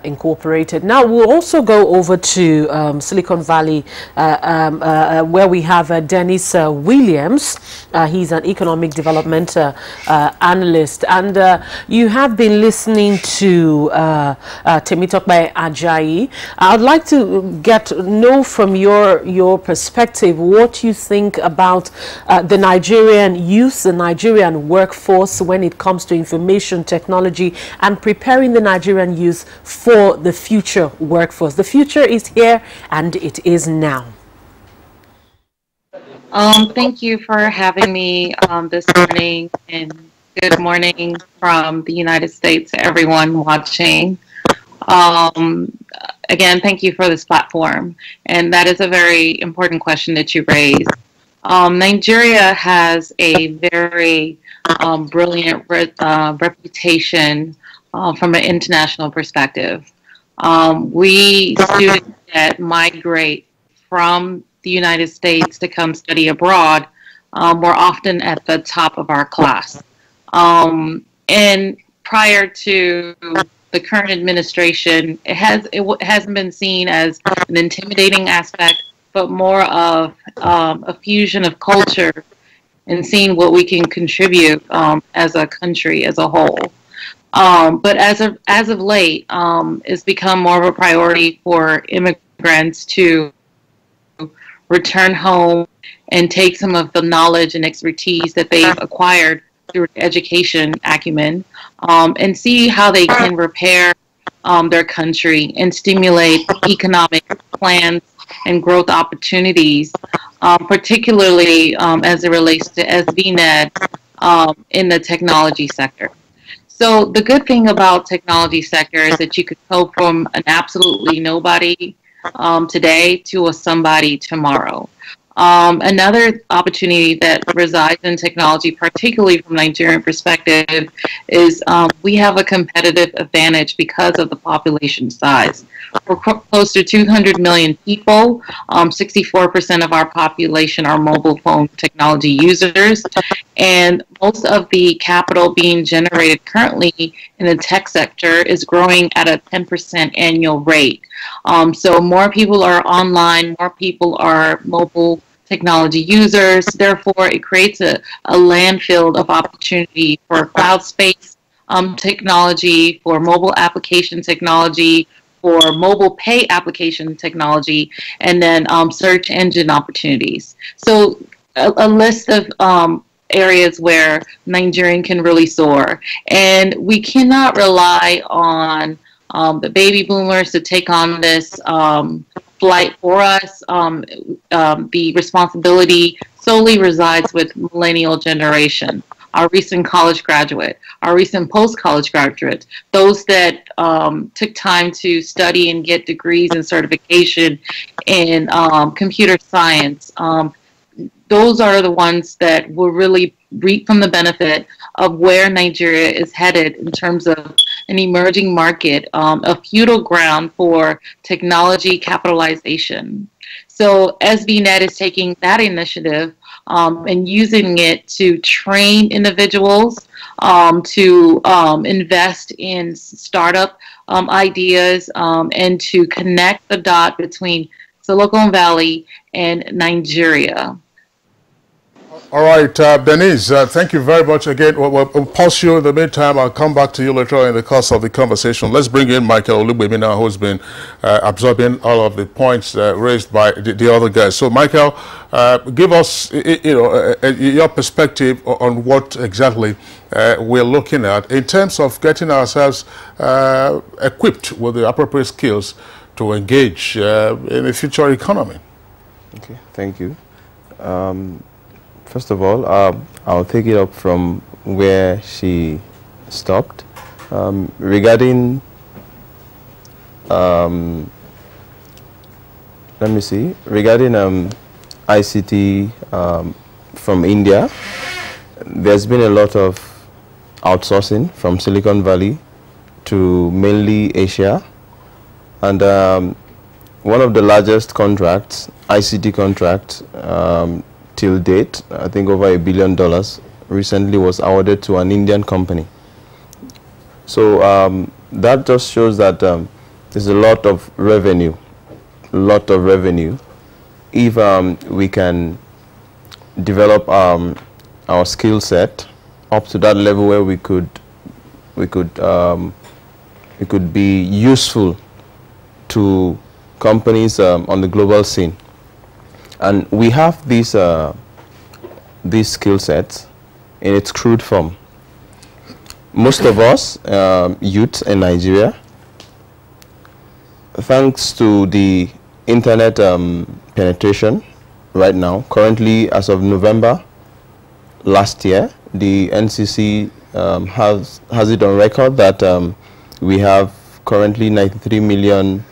Incorporated. Now we'll also go over to Silicon Valley, where we have Dennis Williams. He's an economic development analyst, and you have been listening to Temitope Ajayi. I'd like to know from your perspective what you think about the Nigerian youth, the Nigerian workforce when it comes to information technology and preparing the Nigerian youth for the future workforce. The future is here and it is now. Thank you for having me this morning, and good morning from the United States to everyone watching. Again, thank you for this platform, and that is a very important question that you raised. Nigeria has a very brilliant reputation from an international perspective. We students that migrate from the United States to come study abroad, we're often at the top of our class. And prior to the current administration, it hasn't been seen as an intimidating aspect, but more of a fusion of culture and seeing what we can contribute as a country as a whole. But as of late, it's become more of a priority for immigrants to return home and take some of the knowledge and expertise that they've acquired through education acumen, and see how they can repair their country and stimulate economic plans and growth opportunities, particularly as it relates to SVNet in the technology sector. So the good thing about technology sector is that you could go from an absolutely nobody today to a somebody tomorrow. Another opportunity that resides in technology, particularly from Nigerian perspective, is we have a competitive advantage because of the population size. We're close to 200 million people. 64% of our population are mobile phone technology users, and most of the capital being generated currently in the tech sector is growing at a 10% annual rate. So more people are online, more people are mobile technology users. Therefore, it creates a landfill of opportunity for cloud space technology, for mobile application technology, for mobile pay application technology, and then search engine opportunities. So a list of areas where Nigerian can really soar. And we cannot rely on the baby boomers to take on this flight for us. The responsibility solely resides with millennial generation. our recent college graduate, our recent post-college graduates, those that took time to study and get degrees and certification in computer science. Those are the ones that will really reap from the benefit of where Nigeria is headed in terms of an emerging market, a feudal ground for technology capitalization. So SBNet is taking that initiative and using it to train individuals, to invest in startup ideas, and to connect the dot between Silicon Valley and Nigeria. All right, Denise, thank you very much again. We'll pause you in the meantime. I'll come back to you later on in the course of the conversation. Let's bring in Michael Olubemi now, who's been absorbing all of the points raised by the other guys. So, Michael, give us, your perspective on what exactly we're looking at in terms of getting ourselves equipped with the appropriate skills to engage in the future economy. Okay, thank you. First of all, I'll take it up from where she stopped. Regarding, let me see, regarding ICT from India, there's been a lot of outsourcing from Silicon Valley to mainly Asia. And one of the largest contracts, ICT contract, till date, I think over $1 billion, recently was awarded to an Indian company. So that just shows that there's a lot of revenue, if we can develop our skill set up to that level where we could be useful to companies on the global scene. And we have these skill sets in its crude form. Most of us, youth in Nigeria, thanks to the internet penetration right now, currently as of November last year, the NCC has it on record that we have currently 93 million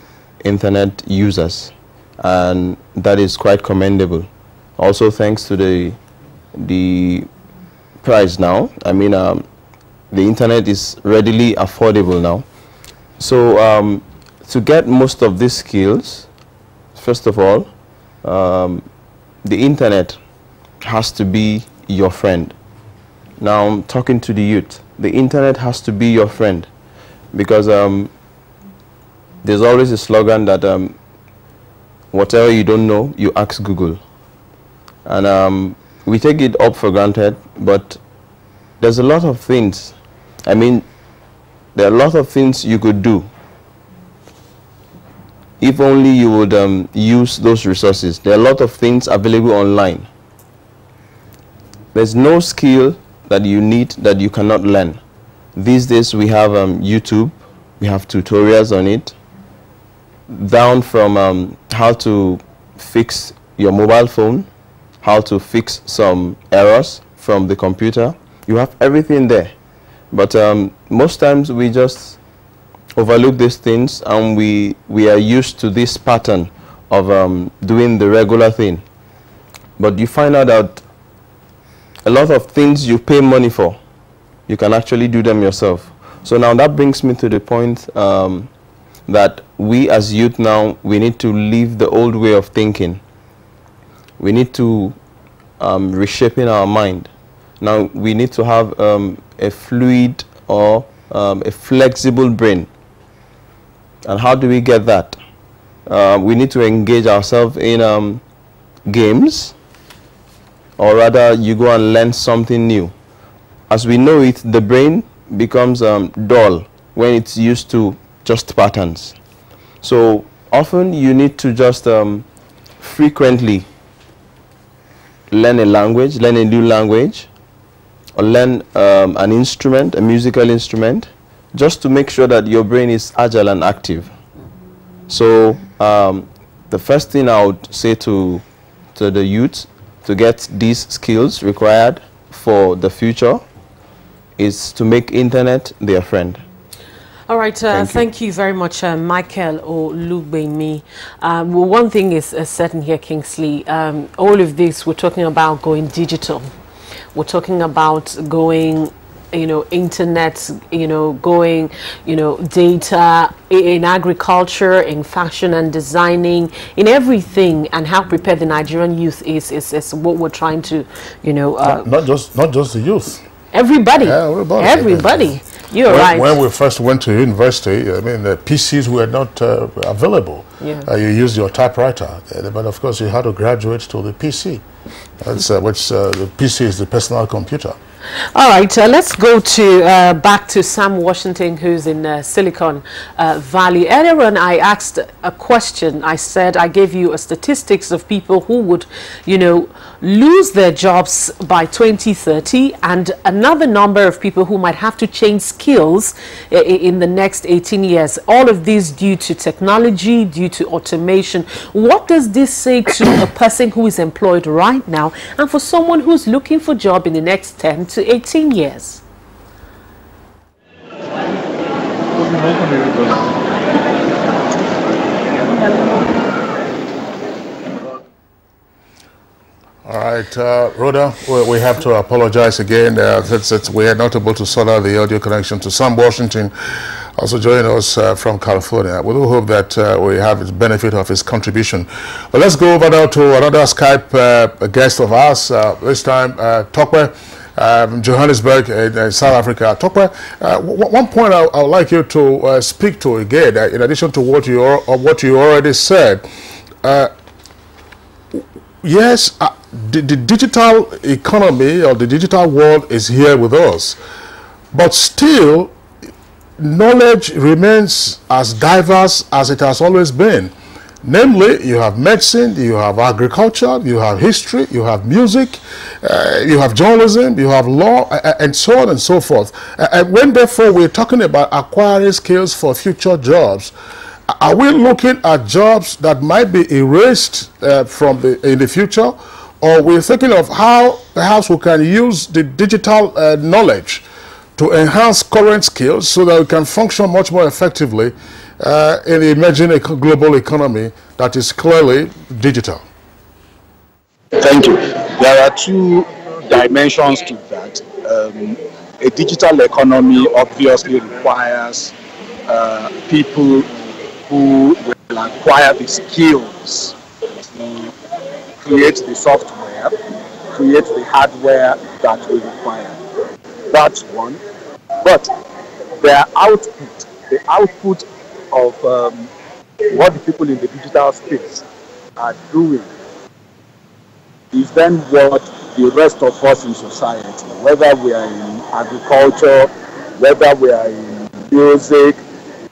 internet users. And that is quite commendable. Also, thanks to the price now. I mean, the internet is readily affordable now. So, to get most of these skills, first of all, the internet has to be your friend. Now, I'm talking to the youth. The internet has to be your friend, because there's always a slogan that whatever you don't know, you ask Google. And we take it up for granted, but there's a lot of things. I mean, there are a lot of things you could do if only you would use those resources. There are a lot of things available online. There's no skill that you need that you cannot learn. These days we have YouTube, we have tutorials on it, down from how to fix your mobile phone, how to fix some errors from the computer. You have everything there. But most times we just overlook these things, and we are used to this pattern of doing the regular thing. But you find out that a lot of things you pay money for, you can actually do them yourself. So now that brings me to the point that we as youth now, we need to leave the old way of thinking. We need to reshaping our mind. Now we need to have a fluid or a flexible brain. And how do we get that? We need to engage ourselves in games, or rather you go and learn something new. As we know it, the brain becomes dull when it's used to just patterns. So often you need to just frequently learn a language, learn a new language, or learn an instrument, a musical instrument, just to make sure that your brain is agile and active. So the first thing I would say to the youth, to get these skills required for the future, is to make internet their friend. All right, thank you very much, Michael Olugbemi. Well, one thing is certain here, Kingsley. All of this, we're talking about going digital. We're talking about going, internet, going, data in agriculture, in fashion and designing, in everything, and how prepared the Nigerian youth is what we're trying to, not just the youth. Everybody. Yeah, everybody. You're right. When we first went to university, I mean, the PCs were not available. Yeah. You used your typewriter, but of course you had to graduate to the PC. That's which the PC is the personal computer. All right, let's go to back to Sam Washington, who's in Silicon Valley. Earlier on, I asked a question. I said I gave you a statistics of people who would, lose their jobs by 2030, and another number of people who might have to change skills in the next 18 years. All of these due to technology, due to automation. What does this say to a person who is employed right now, and for someone who's looking for a job in the next 10 to 18 years? All right, Rhoda, we have to apologize again. We are not able to sort out the audio connection to Sam Washington, also joining us from California. We do hope that we have the benefit of his contribution. But let's go over now to another Skype guest of ours, this time Tokwe, Johannesburg in South Africa. Tokwe, one point I would like you to speak to again, in addition to what you already said. Yes, the digital economy or the digital world is here with us, but still knowledge remains as diverse as it has always been. Namely, you have medicine, you have agriculture, you have history, you have music, you have journalism, you have law, and so on and so forth. And when therefore we're talking about acquiring skills for future jobs, are we looking at jobs that might be erased in the future, or we're thinking of how perhaps we can use the digital knowledge to enhance current skills so that we can function much more effectively in the emerging global economy that is clearly digital? Thank you. There are two dimensions to that. A digital economy obviously requires people who will acquire the skills to create the software, create the hardware that we require. That's one. But their output, the output of what the people in the digital space are doing, is then what the rest of us in society, whether we are in agriculture, whether we are in music,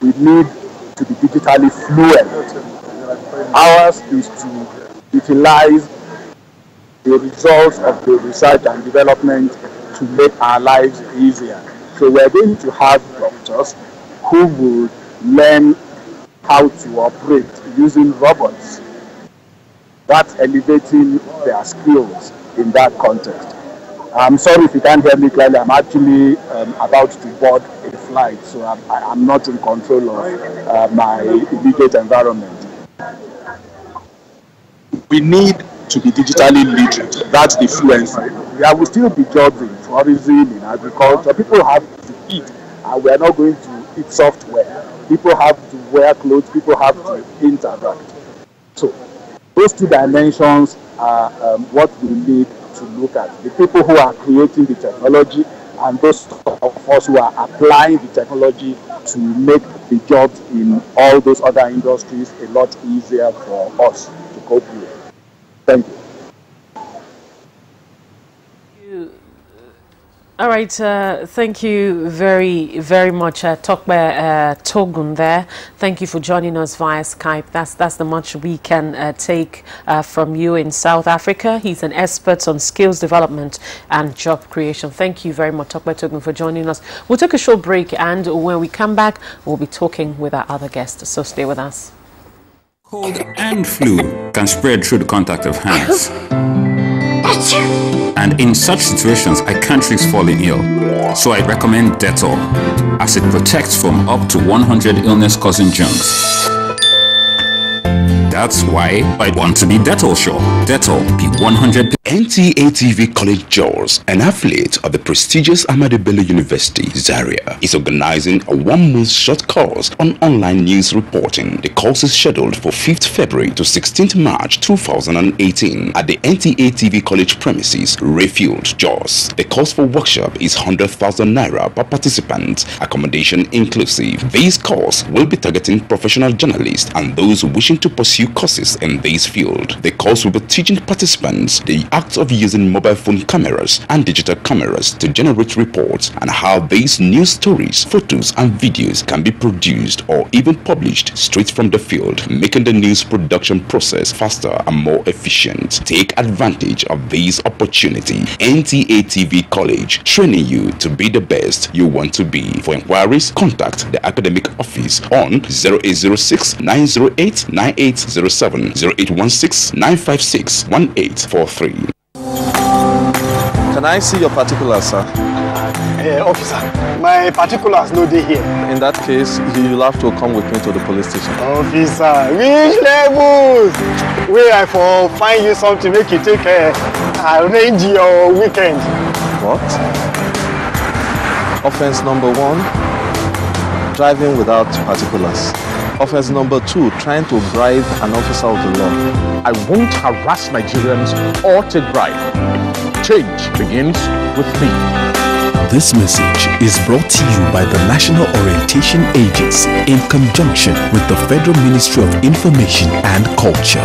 we need to be digitally fluent. Ours is to utilize the results of the research and development to make our lives easier. So we're going to have doctors who will learn how to operate using robots. That's elevating their skills in that context. I'm sorry if you can't hear me clearly. I'm actually about to board a flight, so I'm not in control of my immediate environment. We need to be digitally literate. That's the fluency. There will still be jobs in tourism, in agriculture. People have to eat, and we are not going to eat software. People have to wear clothes. People have to interact. So those two dimensions are what we need to look at. The people who are creating the technology and those of us who are applying the technology to make the jobs in all those other industries a lot easier for us to cope with. Thank you. All right, thank you very, very much, Tokwe Togun there. Thank you for joining us via Skype. That's the much we can take from you in South Africa. He's an expert on skills development and job creation. Thank you very much, Tokwe Togun, for joining us. We'll take a short break, and when we come back, we'll be talking with our other guests. So stay with us. Cold and flu can spread through the contact of hands. And in such situations, I can't risk falling ill. So I recommend Dettol, as it protects from up to 100 illness-causing germs. That's why I want to be Dettol sure. Dettol P100. NTA College Jos, an affiliate of the prestigious Ahmadu Bello University, Zaria, is organizing a one-month short course on online news reporting. The course is scheduled for 5th February to 16th March 2018 at the NTA College premises, Rayfield, Jos. The cost for workshop is 100,000 naira per participant, accommodation inclusive. This course will be targeting professional journalists and those wishing to pursue courses in this field. The course will be teaching participants the act of using mobile phone cameras and digital cameras to generate reports and how these news stories, photos and videos can be produced or even published straight from the field, making the news production process faster and more efficient. Take advantage of this opportunity. NTA College, training you to be the best you want to be. For inquiries, contact the academic office on 0806 908 9807 0816 956 1843. Can I see your particulars, sir? Officer, my particulars no dey here. In that case, you'll have to come with me to the police station. Officer, which levels? Where I for find you something make you take arrange your weekend. What? Offense number 1, driving without particulars. Offense number 2, trying to bribe an officer of the law. I won't harass Nigerians or take bribe. Change begins with me. This message is brought to you by the National Orientation Agency in conjunction with the Federal Ministry of Information and Culture.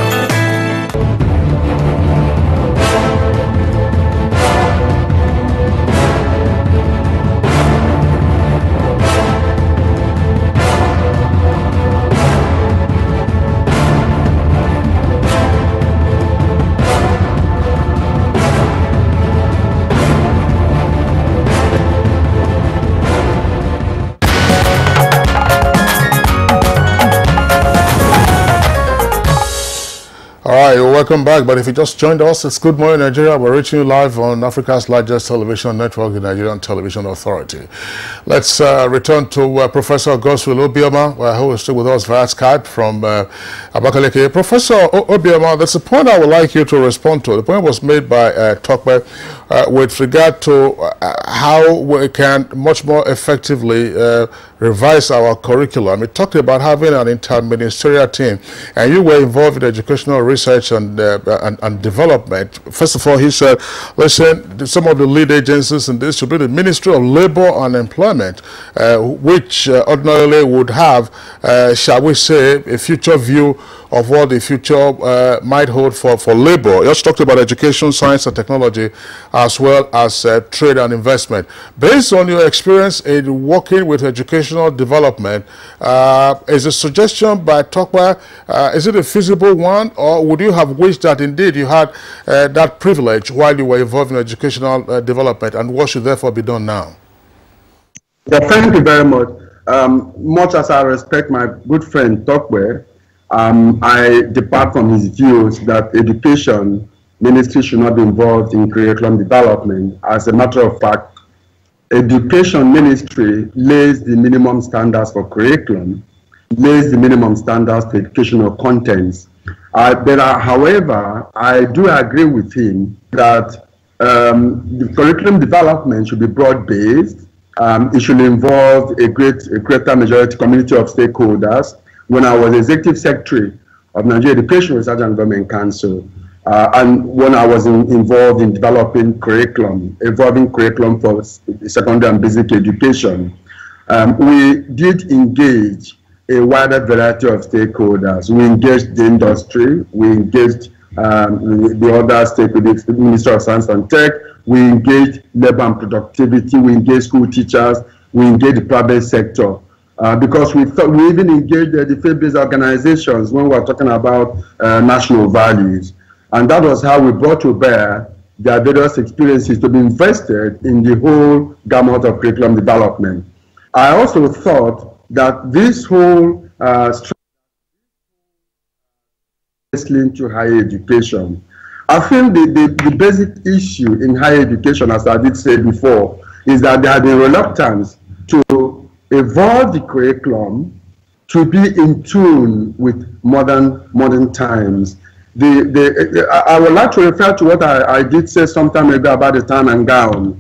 Welcome back, but if you just joined us, it's Good Morning Nigeria. We're reaching you live on Africa's largest television network, the Nigerian Television Authority. Let's return to Professor Godswill Obioma, who is still with us via Skype from Abakaliki. Professor Obioma, there's a point I would like you to respond to. The point was made by Tokwe with regard to how we can much more effectively revise our curriculum. It talked about having an interministerial team, and you were involved in educational research and development. First of all, he said, listen, some of the lead agencies in this should be the Ministry of Labor and Employment, which ordinarily would have, shall we say, a future view of what the future might hold for labor. You also talked about education, science and technology, as well as trade and investment. Based on your experience in working with educational development, is a suggestion by Tokwe, is it a feasible one, or would you have wished that indeed you had that privilege while you were involved in educational development, and what should therefore be done now? Yeah, thank you very much. Much as I respect my good friend Tokwe, I depart from his views that education ministry should not be involved in curriculum development. As a matter of fact, education ministry lays the minimum standards for curriculum, lays the minimum standards for educational contents. However, I do agree with him that the curriculum development should be broad-based. It should involve a greater majority community of stakeholders. When I was executive secretary of Nigeria Education Research and Government Council, and when I was involved in developing curriculum, evolving curriculum for secondary and basic education, we did engage a wider variety of stakeholders. We engaged the industry, we engaged the other stakeholders, the Ministry of Science and Tech, we engaged labor and productivity, we engaged school teachers, we engaged the private sector. Because we even engaged the faith-based organizations when we were talking about national values. And that was how we brought to bear their various experiences to be invested in the whole gamut of curriculum development. I also thought that this whole linked to higher education I think the basic issue in higher education, as I did say before, is that there has been reluctance to evolve the curriculum to be in tune with modern times. I would like to refer to what I did say some time ago about the town and gown.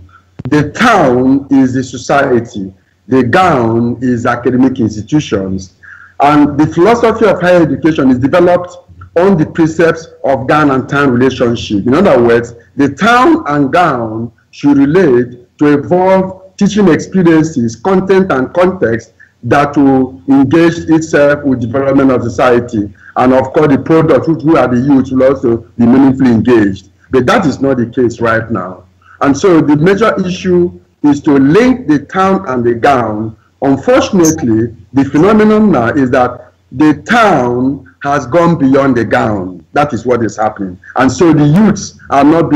The town is the society. The gown is academic institutions. And the philosophy of higher education is developed on the precepts of gown and town relationship. In other words, the town and gown should relate to evolve teaching experiences, content and context that will engage itself with development of society. And of course, the product, who are the youth, will also be meaningfully engaged. But that is not the case right now. And so the major issue is to link the town and the gown. Unfortunately, the phenomenon now is that the town has gone beyond the gown. That is what is happening. And so the youths are not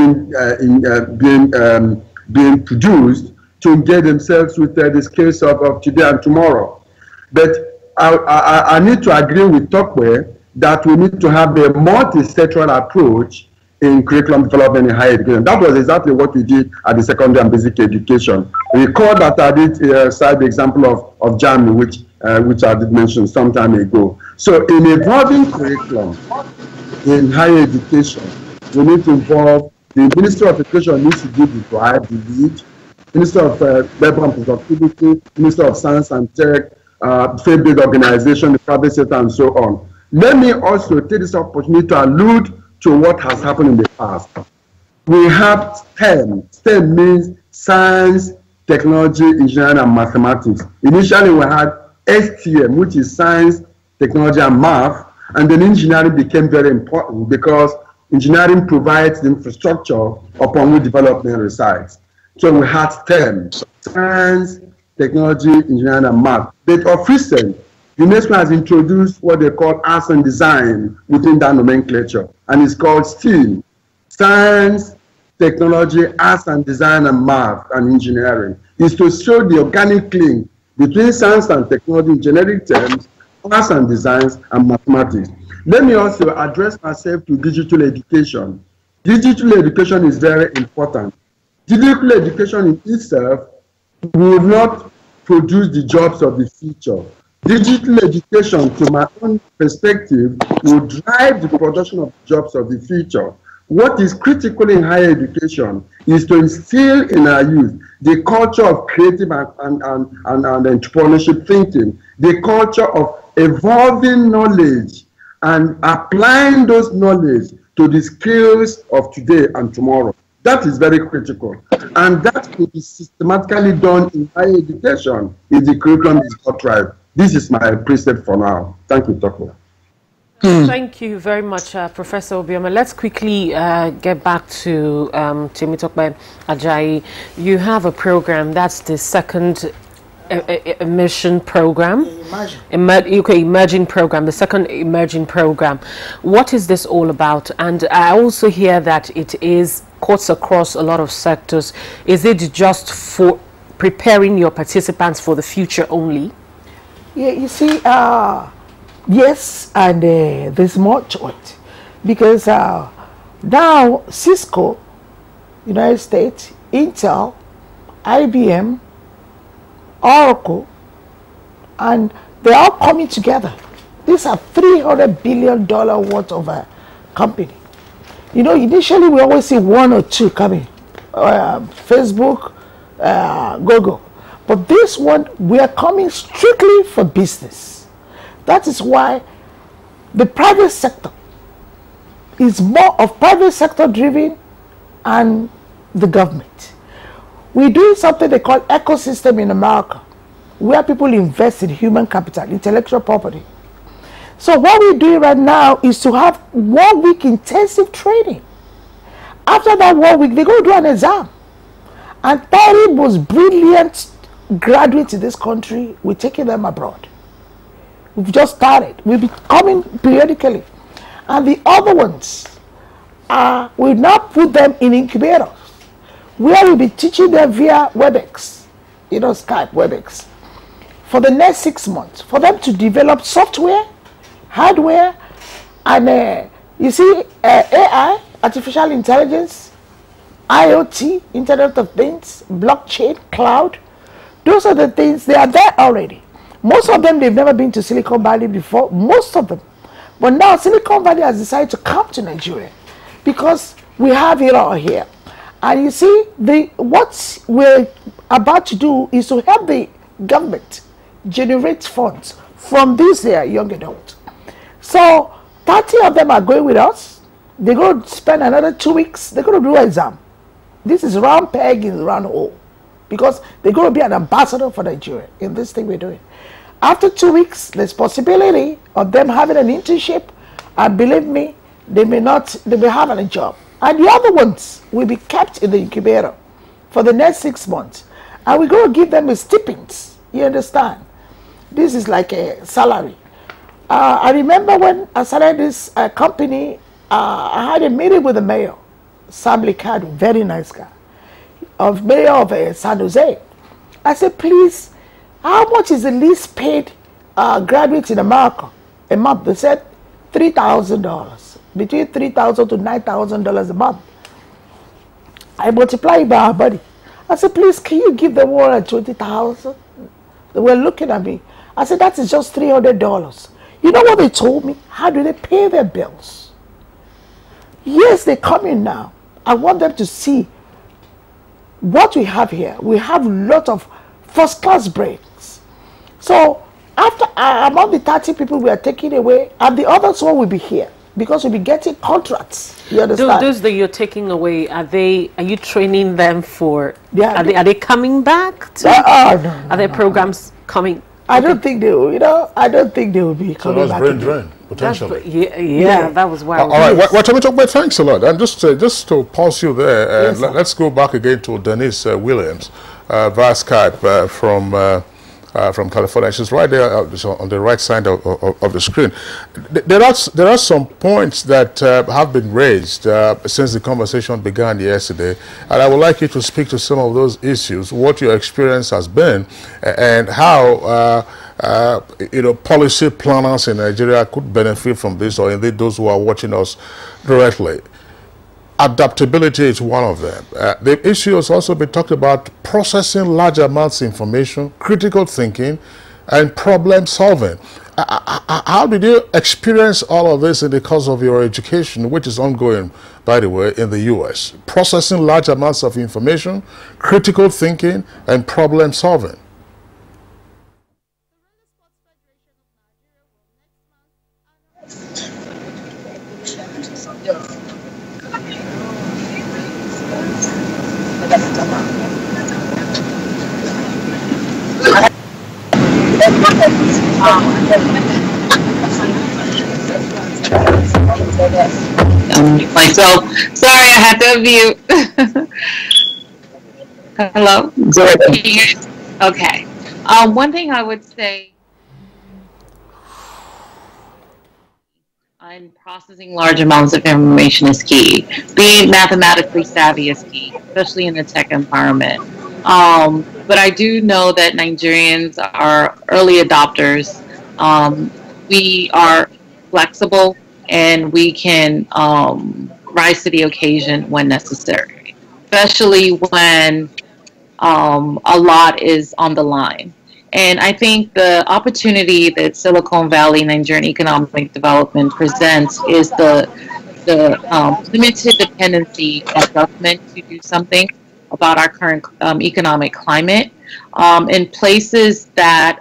being produced to engage themselves with the skills of today and tomorrow. But I need to agree with Tokwe that we need to have a multi-sectoral approach in curriculum development in higher education. That was exactly what we did at the secondary and basic education. Recall that I did cite the example of Germany, which I did mention some time ago. So in evolving curriculum in higher education, we need to involve the Ministry of Education needs to give the drive, the lead, Minister of Labor and Productivity, Minister of Science and Tech, faith-based organization, the private sector, and so on. Let me also take this opportunity to allude to what has happened in the past. We have STEM. STEM means science, technology, engineering, and mathematics. Initially, we had STM, which is science, technology, and math, and then engineering became very important because engineering provides the infrastructure upon which development resides. So we had STEM, science, technology, engineering, and math. But of recent, UNESCO has introduced what they call arts and design within that nomenclature, and it's called STEAM, science, technology, arts and design, and math and engineering. It's to show the organic link between science and technology in generic terms, arts and designs, and mathematics. Let me also address myself to digital education. Digital education is very important. Digital education in itself will not produce the jobs of the future. Digital education, to my own perspective, will drive the production of jobs of the future. What is critical in higher education is to instill in our youth the culture of creative and entrepreneurship thinking, the culture of evolving knowledge and applying those knowledge to the skills of today and tomorrow. That is very critical. And that will be systematically done in higher education if the curriculum is got right. This is my precept for now. Thank you, Toko. Thank you very much, Professor Obioma. Let's quickly get back to Temitope Ajayi. You have a program, that's the second immersion program. Emerging program, the second emerging program. What is this all about? And I also hear that it is cuts across a lot of sectors. Is it just for preparing your participants for the future only? Yeah, you see, yes, and there's more to it, because now Cisco, United States, Intel, IBM, Oracle, and they're all coming together. These are $300 billion worth of a company. You know, initially we always see one or two coming, Facebook, Google. But this one, we are coming strictly for business. That is why the private sector is more of private sector driven and the government. We're doing something they call ecosystem in America, where people invest in human capital, intellectual property. So what we're doing right now is to have 1 week intensive training. After that 1 week, they're going to do an exam. And 30 most brilliant graduates in this country, we're taking them abroad. We've just started. We'll be coming periodically. And the other ones, we now put them in incubators, where we'll be teaching them via WebEx, you know, Skype, WebEx, for the next 6 months, for them to develop software, hardware, and you see, AI, artificial intelligence, IoT, Internet of Things, blockchain, cloud. Those are the things, they are there already. Most of them, they've never been to Silicon Valley before, most of them. But now Silicon Valley has decided to come to Nigeria because we have it all here. And you see, what we're about to do is to help the government generate funds from these young adults. So 30 of them are going with us. They're going to spend another 2 weeks. They're going to do an exam. This is round peg in round hole, because they're going to be an ambassador for Nigeria in this thing we're doing. After 2 weeks, there's possibility of them having an internship, and believe me, they may have a job. And the other ones will be kept in the incubator for the next 6 months. And we're going to give them a stipends. You understand? This is like a salary. I remember when I started this company, I had a meeting with the mayor, Sam Licado, very nice guy, mayor of San Jose. I said, please, how much is the least paid graduates in America a month? They said $3,000. Between $3,000 to $9,000 a month. I multiply it by our money. I said, please, can you give them more than $20,000? They were looking at me. I said, that is just $300. You know what they told me? How do they pay their bills? Yes, they come in now. I want them to see what we have here. We have a lot of first-class breaks. So after among the 30 people we are taking away, and the others one will be here, because we'll be getting contracts. You understand? Those that you're taking away, are you training them for? Yeah. Are they coming back? Are there programs coming? I don't think they will. You know, I don't think they will be coming back. So that's brain drain potentially. Yeah, that was why. All right. What are we talking about? Thanks a lot. And just to pause you there, yes, let's go back again to Denise Williams via Skype from California. She's right there on the right side of the screen. There are some points that have been raised since the conversation began yesterday, and I would like you to speak to some of those issues, what your experience has been, and how policy planners in Nigeria could benefit from this, or indeed those who are watching us directly. Adaptability is one of them. The issue has also been talked about processing large amounts of information, critical thinking, and problem solving. How did you experience all of this in the course of your education, which is ongoing, by the way, in the U.S.? Processing large amounts of information, critical thinking, and problem solving. Myself. Sorry, I had to unmute. Hello? Okay. One thing I would say, in processing large amounts of information is key. Being mathematically savvy is key, especially in the tech environment. But I do know that Nigerians are early adopters. We are flexible, and we can rise to the occasion when necessary, especially when a lot is on the line. And I think the opportunity that Silicon Valley Nigerian economic development presents is the limited dependency on government to do something about our current economic climate, in places that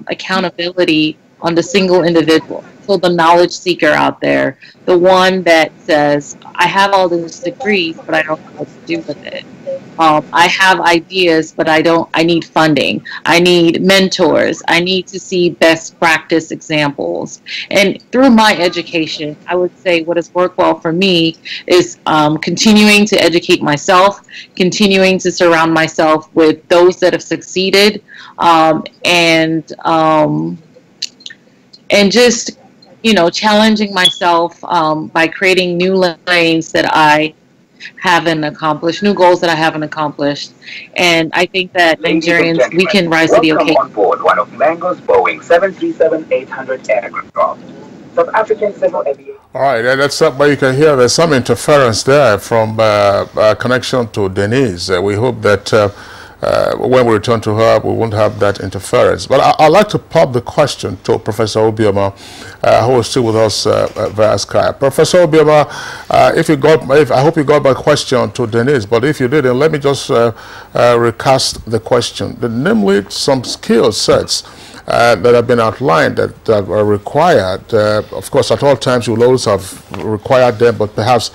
accountability on the single individual. So the knowledge seeker out there, the one that says, I have all these degrees, but I don't know what to do with it. I have ideas, but I need funding. I need mentors. I need to see best practice examples. And through my education, I would say what has worked well for me is continuing to educate myself, continuing to surround myself with those that have succeeded, and just, challenging myself by creating new lanes that I haven't accomplished, new goals that I haven't accomplished. And I think that Nigerians, we can rise to the occasion. On board one of Mango's Boeing 737-800 aircraft. from African Civil Aviation. All right, that's up, but you can hear there's some interference there from connection to Denise. We hope that when we return to her, we won't have that interference. But I'd like to pop the question to Professor Obioma, who is still with us via Skype. Professor Obioma, I hope you got my question to Denise, but if you didn't, let me just recast the question. Namely, some skill sets that have been outlined that are required. Of course, at all times you will always have required them, but perhaps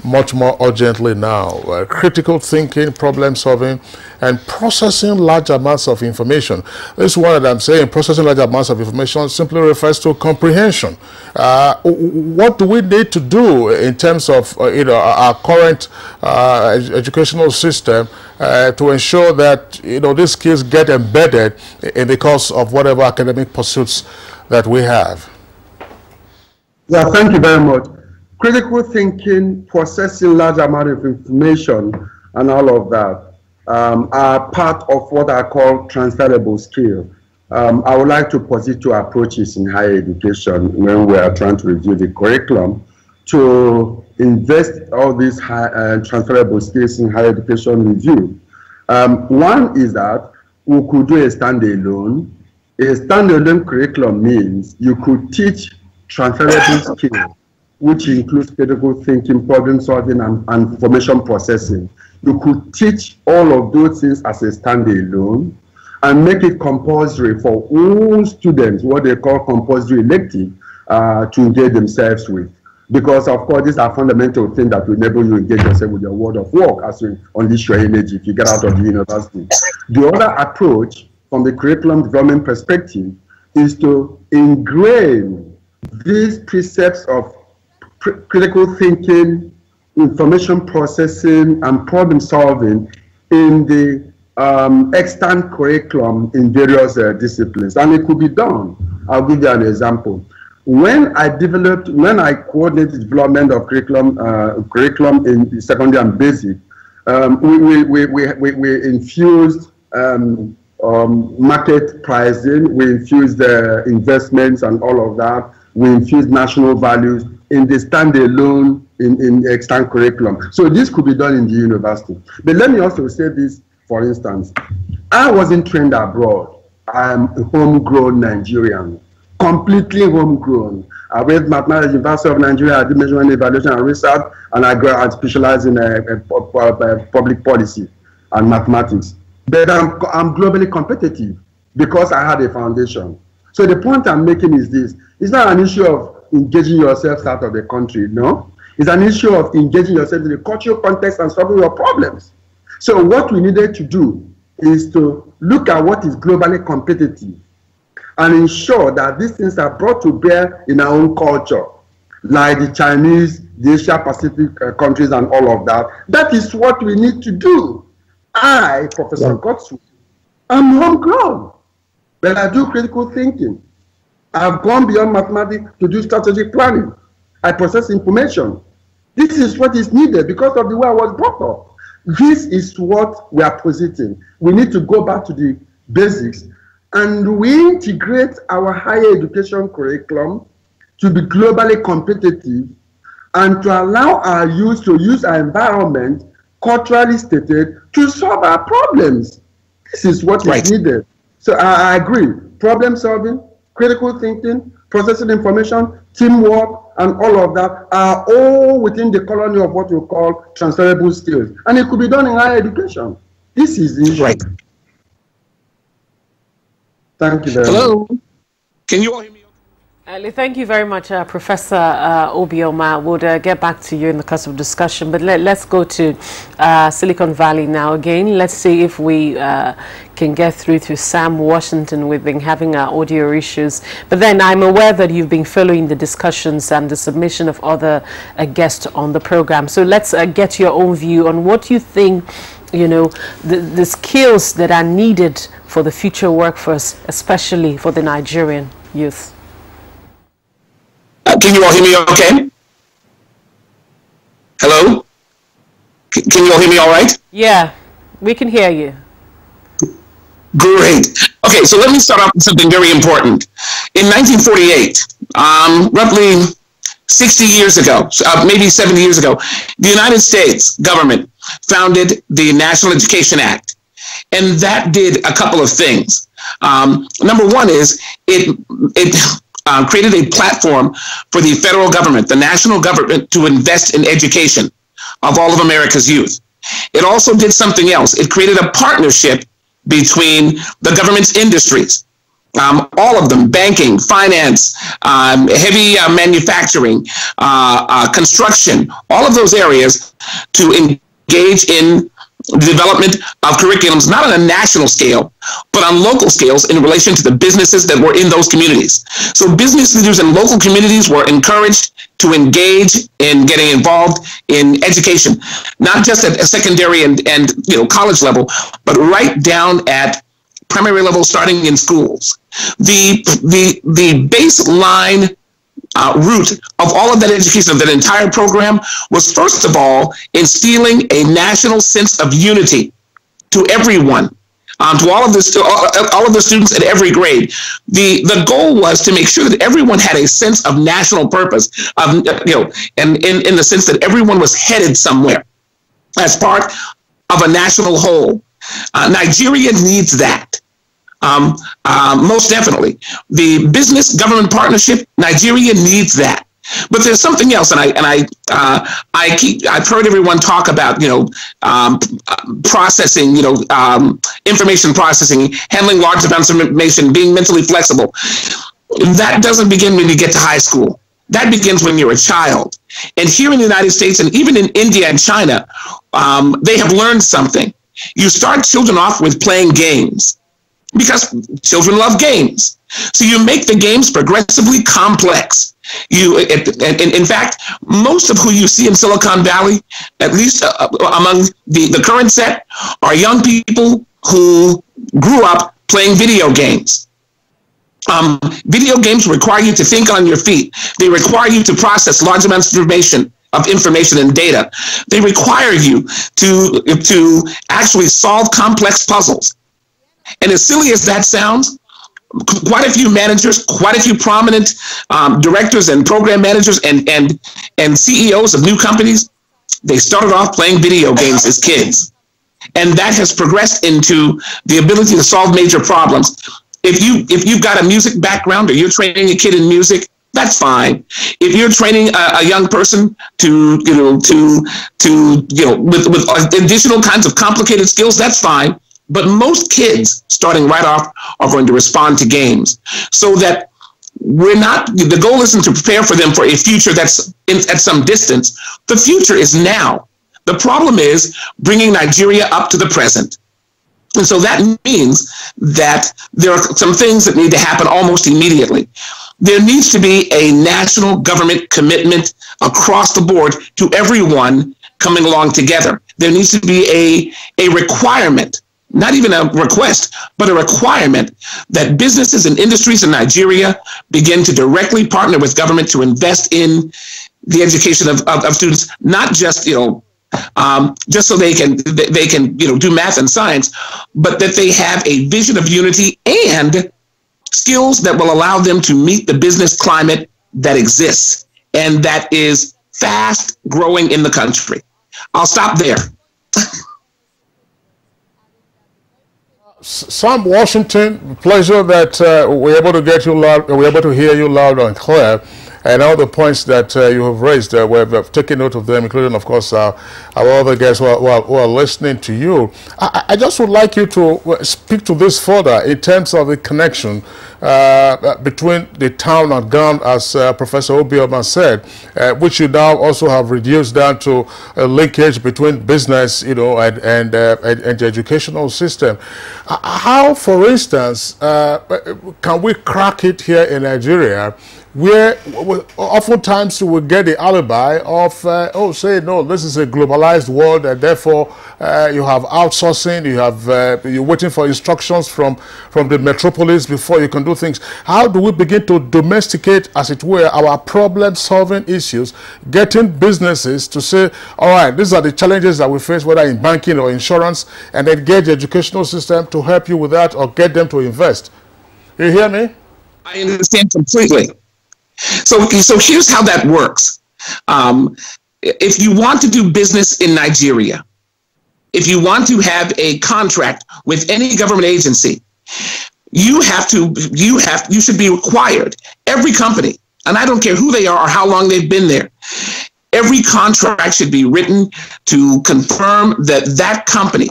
much more urgently now. Critical thinking, problem solving, and processing large amounts of information. This is one that I'm saying, processing large amounts of information simply refers to comprehension. What do we need to do in terms of our current educational system to ensure that these skills get embedded in the course of whatever academic pursuits that we have? Yeah, thank you very much. Critical thinking, processing large amount of information, and all of that are part of what I call transferable skill. I would like to posit two approaches in higher education when we are trying to review the curriculum to invest all these transferable skills in higher education review. One is that we could do a standalone. A standalone curriculum means you could teach transferable skills, which includes critical thinking, problem solving, and information processing. You could teach all of those things as a standalone and make it compulsory for all students, what they call compulsory elective, to engage themselves with. Because, of course, these are fundamental things that will enable you to engage yourself with your world of work as you unleash your energy if you get out of the university. The other approach, from the curriculum development perspective, is to ingrain these precepts of critical thinking, information processing, and problem solving in the extant curriculum in various disciplines. And it could be done. I'll give you an example. When I coordinated the development of curriculum in secondary and basic, we infused market pricing, we infused investments and all of that. We infused national values in the standalone in the extant curriculum. So this could be done in the university. But let me also say this, for instance. I wasn't trained abroad. I'm a homegrown Nigerian, completely homegrown. I went mathematics at the University of Nigeria. I did measurement, evaluation, and research, and I specialized in public policy and mathematics. But I'm globally competitive because I had a foundation. So the point I'm making is this. It's not an issue of engaging yourself out of the country, no. It's an issue of engaging yourself in the cultural context and solving your problems. So what we needed to do is to look at what is globally competitive and ensure that these things are brought to bear in our own culture, like the Chinese, the Asia Pacific countries and all of that. That is what we need to do. I, Professor Gotsu, I'm homegrown, but I do critical thinking. I've gone beyond mathematics to do strategic planning. I process information. This is what is needed because of the way I was brought up. This is what we are positing. We need to go back to the basics and we integrate our higher education curriculum to be globally competitive and to allow our youth to use our environment, culturally stated, to solve our problems. This is what is needed. So I agree. Problem solving, critical thinking, processing information, teamwork, and all of that are all within the colony of what we call transferable skills. And it could be done in higher education. This is the issue. Right. Thank you very Hello. much. Can you all hear me? Thank you very much, Professor Obioma. We'll get back to you in the course of discussion, but let's go to Silicon Valley now again. Let's see if we can get through to Sam Washington. We've been having audio issues, but then I'm aware that you've been following the discussions and the submission of other guests on the program. So let's get your own view on what you think, the skills that are needed for the future workforce, especially for the Nigerian youth. Can you all hear me okay? Hello? Can you all hear me all right? Yeah, we can hear you. Great. Okay, so let me start off with something very important. In 1948, roughly 60 years ago, maybe 70 years ago, the United States government founded the National Education Act. And that did a couple of things. Number one is it created a platform for the federal government, the national government, to invest in education of all of America's youth. It also did something else. It created a partnership between the government's industries, all of them, banking, finance, heavy manufacturing, construction, all of those areas, to engage in the development of curriculums, not on a national scale, but on local scales in relation to the businesses that were in those communities. So business leaders in local communities were encouraged to engage in getting involved in education, not just at a secondary and college level, but right down at primary level, starting in schools. The baseline root of all of that education, of that entire program, was first of all instilling a national sense of unity to everyone, to all of the students at every grade. The goal was to make sure that everyone had a sense of national purpose, and in the sense that everyone was headed somewhere as part of a national whole. Nigeria needs that. Most definitely. The business government partnership, Nigeria needs that. But there's something else, and I've heard everyone talk about, processing, information processing, handling large amounts of information, being mentally flexible. That doesn't begin when you get to high school. That begins when you're a child. And here in the United States, and even in India and China, they have learned something. You start children off with playing games, because children love games. So you make the games progressively complex. In fact, most of who you see in Silicon Valley, at least among the current set, are young people who grew up playing video games. Video games require you to think on your feet. They require you to process large amounts of information and data. They require you to actually solve complex puzzles. And as silly as that sounds, quite a few managers, quite a few prominent directors and program managers and CEOs of new companies, they started off playing video games as kids. And that has progressed into the ability to solve major problems. If you've got a music background, or you're training a kid in music, that's fine. If you're training a young person with additional kinds of complicated skills, that's fine. But most kids, starting right off, are going to respond to games, so that the goal isn't to prepare for them for a future that's at some distance. The future is now. The problem is bringing Nigeria up to the present. And so that means that there are some things that need to happen almost immediately. There needs to be a national government commitment across the board to everyone coming along together. There needs to be a requirement, not even a request, but a requirement, that businesses and industries in Nigeria begin to directly partner with government to invest in the education of students, not just just so they can do math and science, but that they have a vision of unity and skills that will allow them to meet the business climate that exists and that is fast growing in the country. I'll stop there. Sam Washington, pleasure that we're able to get you loud, we're able to hear you loud and clear, and all the points that you have raised, we've taken note of them, including, of course, our other guests who are listening to you. I just would like you to speak to this further in terms of the connection between the town and ground, as Professor Obioma said, which you now also have reduced down to a linkage between business, and the educational system. How, for instance, can we crack it here in Nigeria where oftentimes we will get the alibi of, oh, say, no, this is a globalized world, and therefore you have outsourcing, you have, you're waiting for instructions from the metropolis before you can do things. How do we begin to domesticate, as it were, our problem-solving issues, getting businesses to say, all right, these are the challenges that we face, whether in banking or insurance, and then get the educational system to help you with that or get them to invest? You hear me? I understand completely. So here's how that works. If you want to do business in Nigeria, if you want to have a contract with any government agency, you should be required, every company, and I don't care who they are or how long they've been there, every contract should be written to confirm that that company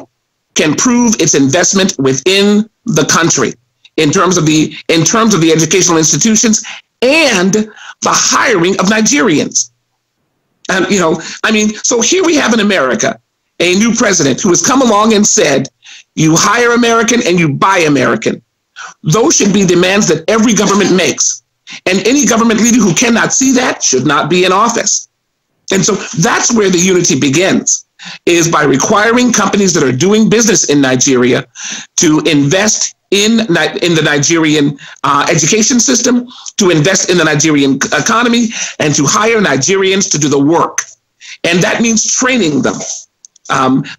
can prove its investment within the country in terms of the educational institutions and the hiring of Nigerians. And, you know, I mean, so here we have in America a new president who has come along and said, you hire American and you buy American. Those should be demands that every government makes. And any government leader who cannot see that should not be in office. And so that's where the unity begins, is by requiring companies that are doing business in Nigeria to invest in the Nigerian education system, to invest in the Nigerian economy, and to hire Nigerians to do the work. And that means training them.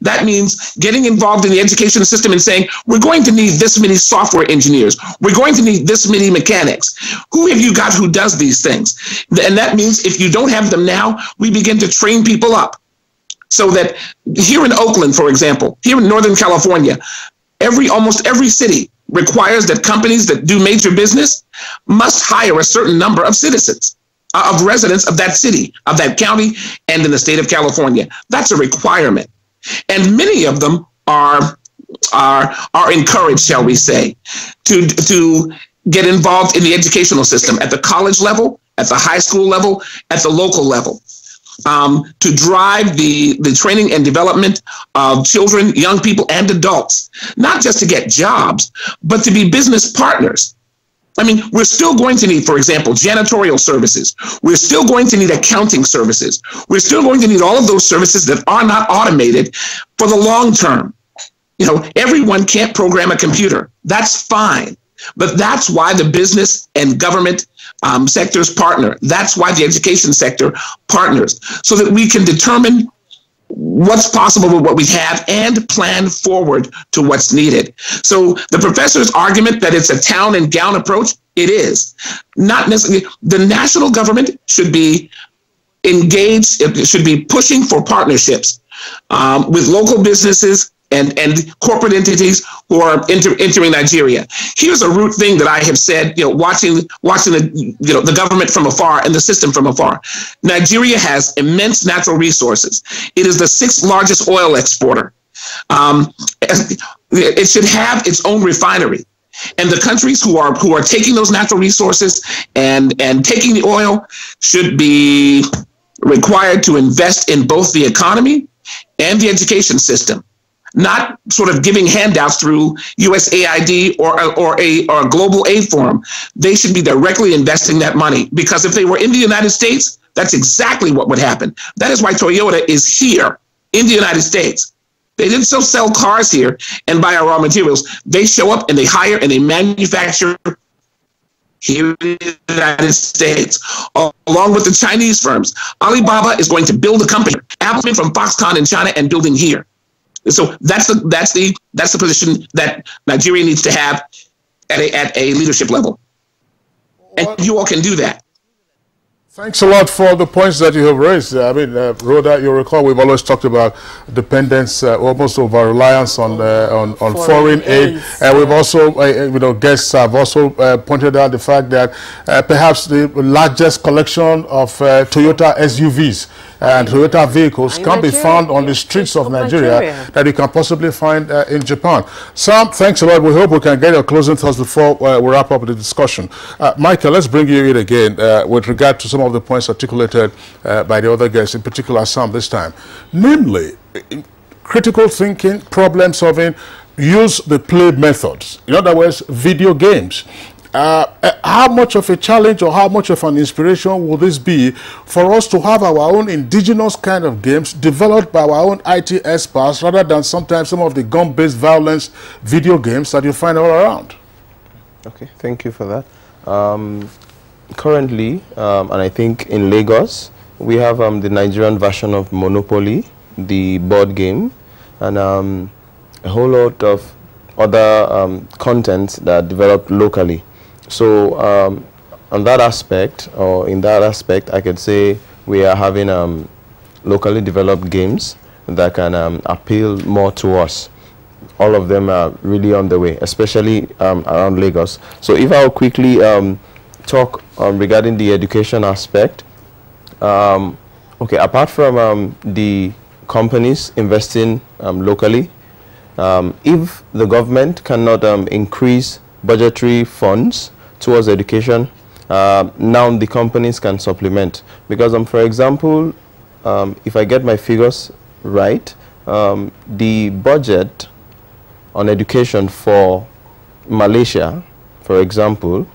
That means getting involved in the education system and saying, we're going to need this many software engineers. We're going to need this many mechanics. Who have you got who does these things? And that means if you don't have them now, we begin to train people up. So that here in Oakland, for example, here in Northern California, almost every city requires that companies that do major business must hire a certain number of citizens, of residents of that city, of that county, and in the state of California. That's a requirement. And many of them are encouraged, shall we say, to get involved in the educational system at the college level, at the high school level, at the local level. To drive the training and development of children, young people, and adults, not just to get jobs, but to be business partners. I mean, we're still going to need, for example, janitorial services. We're still going to need accounting services. We're still going to need all of those services that are not automated for the long term. You know, everyone can't program a computer. That's fine. But that's why the business and government sectors partner. That's why the education sector partners, so that we can determine what's possible with what we have and plan forward to what's needed. So the professor's argument that it's a town and gown approach, it is. Not necessarily. The national government should be engaged, it should be pushing for partnerships with local businesses and corporate entities who are entering Nigeria. Here's a root thing that I have said, you know, watching the government from afar and the system from afar. Nigeria has immense natural resources. It is the 6th largest oil exporter. It should have its own refinery. And the countries who are taking those natural resources and taking the oil should be required to invest in both the economy and the education system. Not sort of giving handouts through USAID or a global aid forum. They should be directly investing that money, because if they were in the United States, that's exactly what would happen. That is why Toyota is here in the United States. They didn't sell cars here and buy our raw materials. They show up and they hire and they manufacture here in the United States, along with the Chinese firms. Alibaba is going to build a company, Apple from Foxconn in China, and building here. So that's the position that Nigeria needs to have at a leadership level, and you all can do that. Thanks a lot for the points that you have raised. I mean, Rhoda, you recall we've always talked about dependence, almost over reliance on foreign aid. We've also, guests have also pointed out the fact that perhaps the largest collection of Toyota SUVs and Toyota vehicles can be found on the streets of Nigeria that you can possibly find in Japan. Sam, thanks a lot. We hope we can get your closing thoughts before we wrap up the discussion. Michael, let's bring you in again with regard to some of the points articulated by the other guests, in particular Sam this time. Namely, critical thinking, problem solving, use the play methods. In other words, video games. how much of a challenge or how much of an inspiration will this be for us to have our own indigenous kind of games developed by our own IT experts rather than sometimes some of the gun-based violence video games that you find all around? Okay, thank you for that. Currently, and I think in Lagos, we have the Nigerian version of Monopoly, the board game, and a whole lot of other content that are developed locally. So on that aspect, or in that aspect, I could say we are having locally developed games that can appeal more to us. All of them are really on the way, especially around Lagos. So if I'll quickly talk regarding the education aspect, okay, apart from the companies investing locally, if the government cannot increase budgetary funds towards education, now the companies can supplement. Because, for example, if I get my figures right, the budget on education for Malaysia, for example,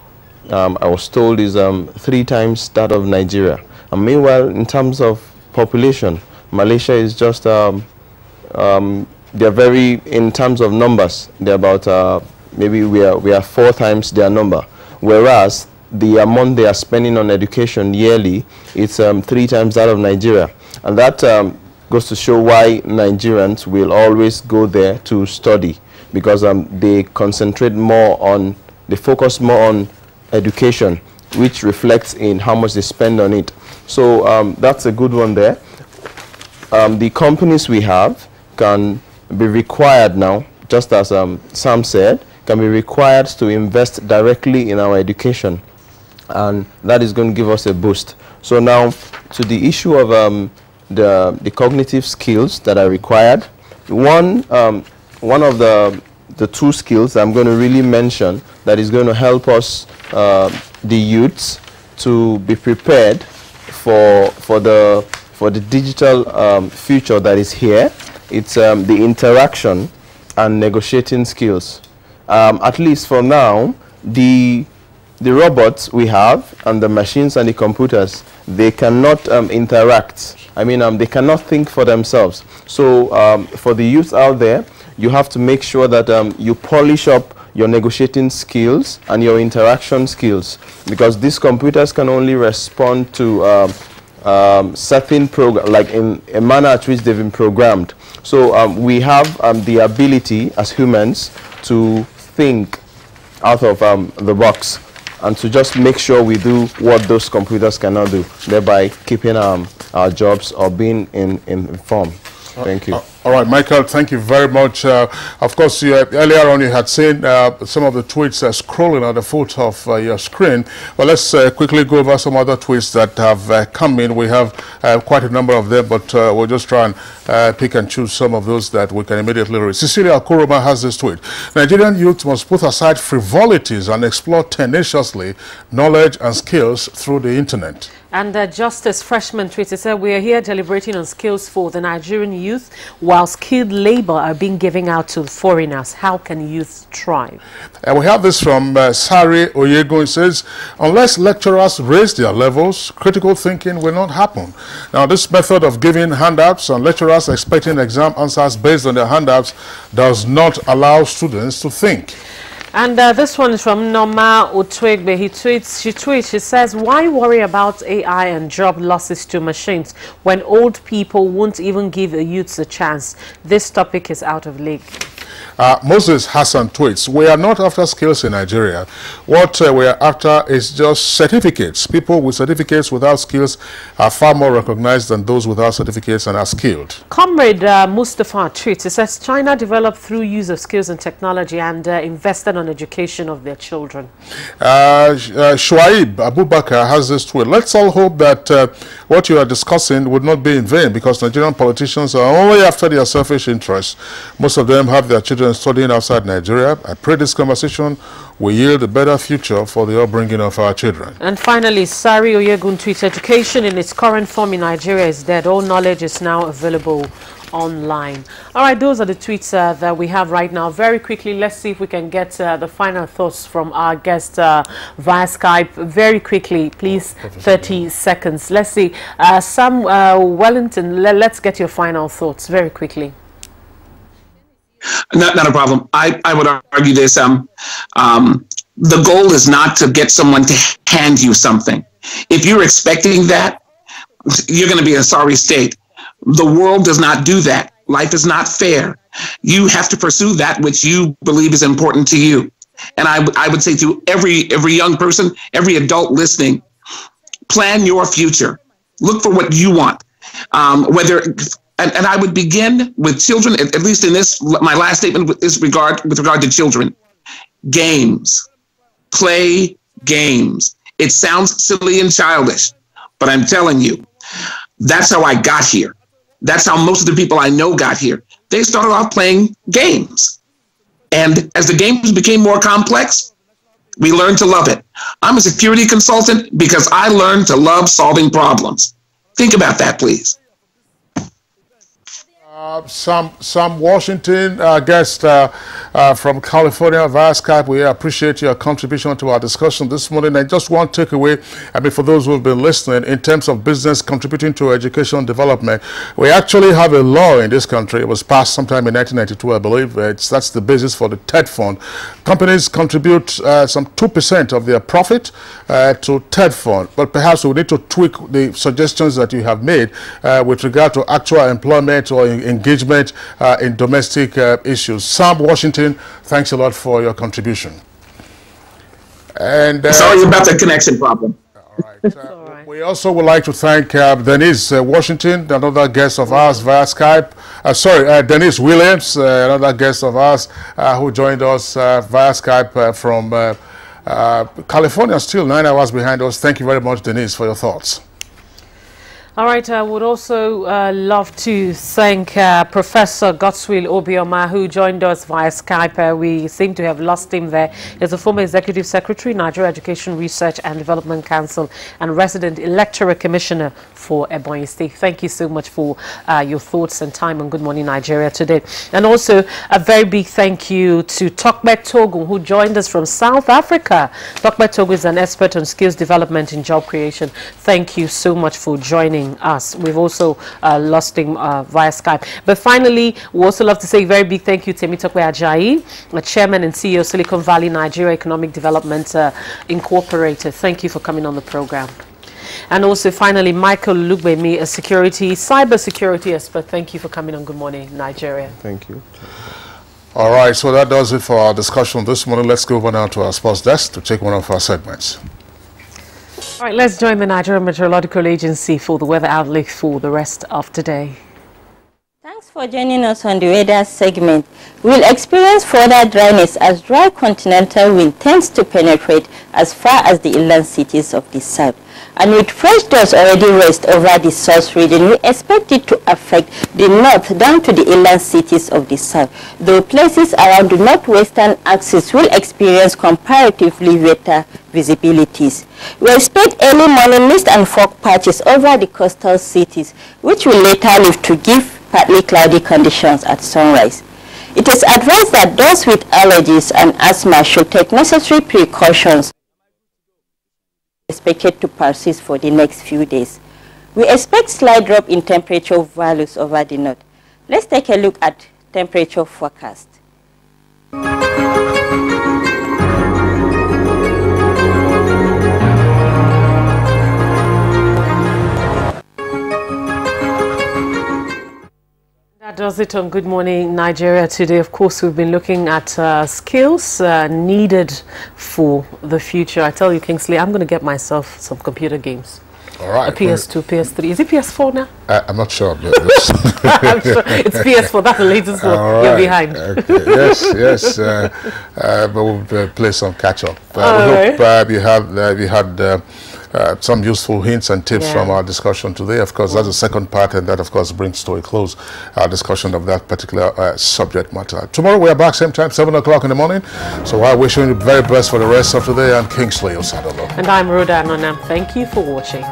I was told is 3 times that of Nigeria. And meanwhile, in terms of population, Malaysia is just, they're very, in terms of numbers, they're about, maybe we are 4 times their number. Whereas the amount they are spending on education yearly, it's 3 times that of Nigeria. And that goes to show why Nigerians will always go there to study, because they concentrate more on, they focus more on education, which reflects in how much they spend on it. So that's a good one there. The companies we have can be required now, just as Sam said, can be required to invest directly in our education, and that is going to give us a boost. So now to the issue of the cognitive skills that are required, one of the 2 skills I'm going to really mention that is going to help us, the youths, to be prepared for the digital future that is here. It's the interaction and negotiating skills. At least for now, the robots we have and the machines and the computers, they cannot interact. I mean, they cannot think for themselves. So for the youth out there, you have to make sure that you polish up your negotiating skills and your interaction skills, because these computers can only respond to certain program, like in a manner at which they've been programmed. So we have the ability as humans to think out of the box and to just make sure we do what those computers cannot do, thereby keeping our jobs or being in form. Thank you. All right, Michael, thank you very much. Of course, earlier on you had seen some of the tweets scrolling at the foot of your screen. Well, let's quickly go over some other tweets that have come in. We have quite a number of them, but we'll just try and pick and choose some of those that we can immediately read. Cecilia Akuroma has this tweet. Nigerian youth must put aside frivolities and explore tenaciously knowledge and skills through the internet. And Justice Freshman tweeted, said, we are here deliberating on skills for the Nigerian youth while skilled labor are being given out to foreigners. How can youth thrive? And we have this from Sari Oyego. It says, unless lecturers raise their levels, critical thinking will not happen. Now, this method of giving handouts and lecturers expecting exam answers based on their handouts does not allow students to think. And this one is from Norma Otwegbe. She says, why worry about AI and job losses to machines when old people won't even give the youths a chance? This topic is out of league. Moses Hassan tweets, we are not after skills in Nigeria. What we are after is just certificates. People with certificates without skills are far more recognized than those without certificates and are skilled. Comrade Mustafa tweets, it says, China developed through use of skills and technology and invested on education of their children. Shuaib Abubakar has this tweet. Let's all hope that what you are discussing would not be in vain, because Nigerian politicians are only after their selfish interests. Most of them have their children studying outside Nigeria. I pray this conversation will yield a better future for the upbringing of our children. And finally, Sari Oyegun tweets, education in its current form in Nigeria is dead. All knowledge is now available online. All right, those are the tweets that we have right now. Very quickly, let's see if we can get the final thoughts from our guest via Skype. Very quickly, please, 30 seconds. Let's see. Sam Wellington, let's get your final thoughts very quickly. Not a problem. I would argue this. The goal is not to get someone to hand you something. If you're expecting that, you're going to be in a sorry state. The world does not do that. Life is not fair. You have to pursue that which you believe is important to you. And I would say to every young person, every adult listening, plan your future. Look for what you want. And I would begin with children, at least in this, my last statement with regard to children. Games. Play games. It sounds silly and childish, but I'm telling you, that's how I got here. That's how most of the people I know got here. They started off playing games. And as the games became more complex, we learned to love it. I'm a security consultant because I learned to love solving problems. Think about that, please. Sam Washington, guest from California via Skype. We appreciate your contribution to our discussion this morning. And just one takeaway, I mean, for those who have been listening, in terms of business contributing to education development, we actually have a law in this country. It was passed sometime in 1992, I believe. That's the basis for the TED Fund. Companies contribute some 2% of their profit to TED Fund. But perhaps we need to tweak the suggestions that you have made with regard to actual employment or engagement in domestic issues. Sam Washington, thanks a lot for your contribution. And sorry about the connection problem. All right. We also would like to thank Denise Washington, another guest of ours via Skype. Denise Williams, another guest of ours who joined us via Skype from California, still 9 hours behind us. Thank you very much, Denise, for your thoughts. All right, I would also love to thank Professor Godswill Obioma, who joined us via Skype. We seem to have lost him there. He's a former Executive Secretary, Nigeria Education Research and Development Council, and resident electoral commissioner for Ebonyi State. Thank you so much for your thoughts and time on Good Morning Nigeria today. And also a very big thank you to Tokbet Togo, who joined us from South Africa. Tokbet Togo is an expert on skills development and job creation. Thank you so much for joining us. We've also lost him via Skype. But finally, we also love to say a very big thank you to Temitope Ajayi, Chairman and CEO of Silicon Valley Nigeria Economic Development Incorporated. Thank you for coming on the program. And also finally, Michael Lugbemi, a cyber security expert. Thank you for coming on Good Morning Nigeria. Thank you. All right, so that does it for our discussion this morning. Let's go over now to our sports desk to take one of our segments. All right, let's join the Nigerian Meteorological Agency for the weather outlook for the rest of today. Thanks for joining us on the weather segment. We'll experience further dryness as dry continental wind tends to penetrate as far as the inland cities of the south. And with fresh dust already raised over the source region, we expect it to affect the north down to the inland cities of the south, though places around the northwestern axis will experience comparatively better visibilities. We expect early morning mist and fog patches over the coastal cities, which will later lift to give partly cloudy conditions at sunrise. It is advised that those with allergies and asthma should take necessary precautions expected to persist for the next few days. We expect slight drop in temperature values over the north. Let's take a look at temperature forecast. That does it on Good Morning Nigeria today. Of course, we've been looking at skills needed for the future. I tell you, Kingsley, I'm going to get myself some computer games. All right. A PS2, PS3. Is it PS4 now? I'm not sure. I'm sure it's PS4. That's the latest one. Right. You're behind. Okay. Yes. But we'll play some catch up. We hope you had some useful hints and tips from our discussion today. Of course, that's the second part, and that, of course, brings to a close our discussion of that particular subject matter. Tomorrow, we are back same time, 7 o'clock in the morning. So I wish you the very best for the rest of today. I'm Kingsley Osadolo. And I'm Rhoda Anonam. Thank you for watching.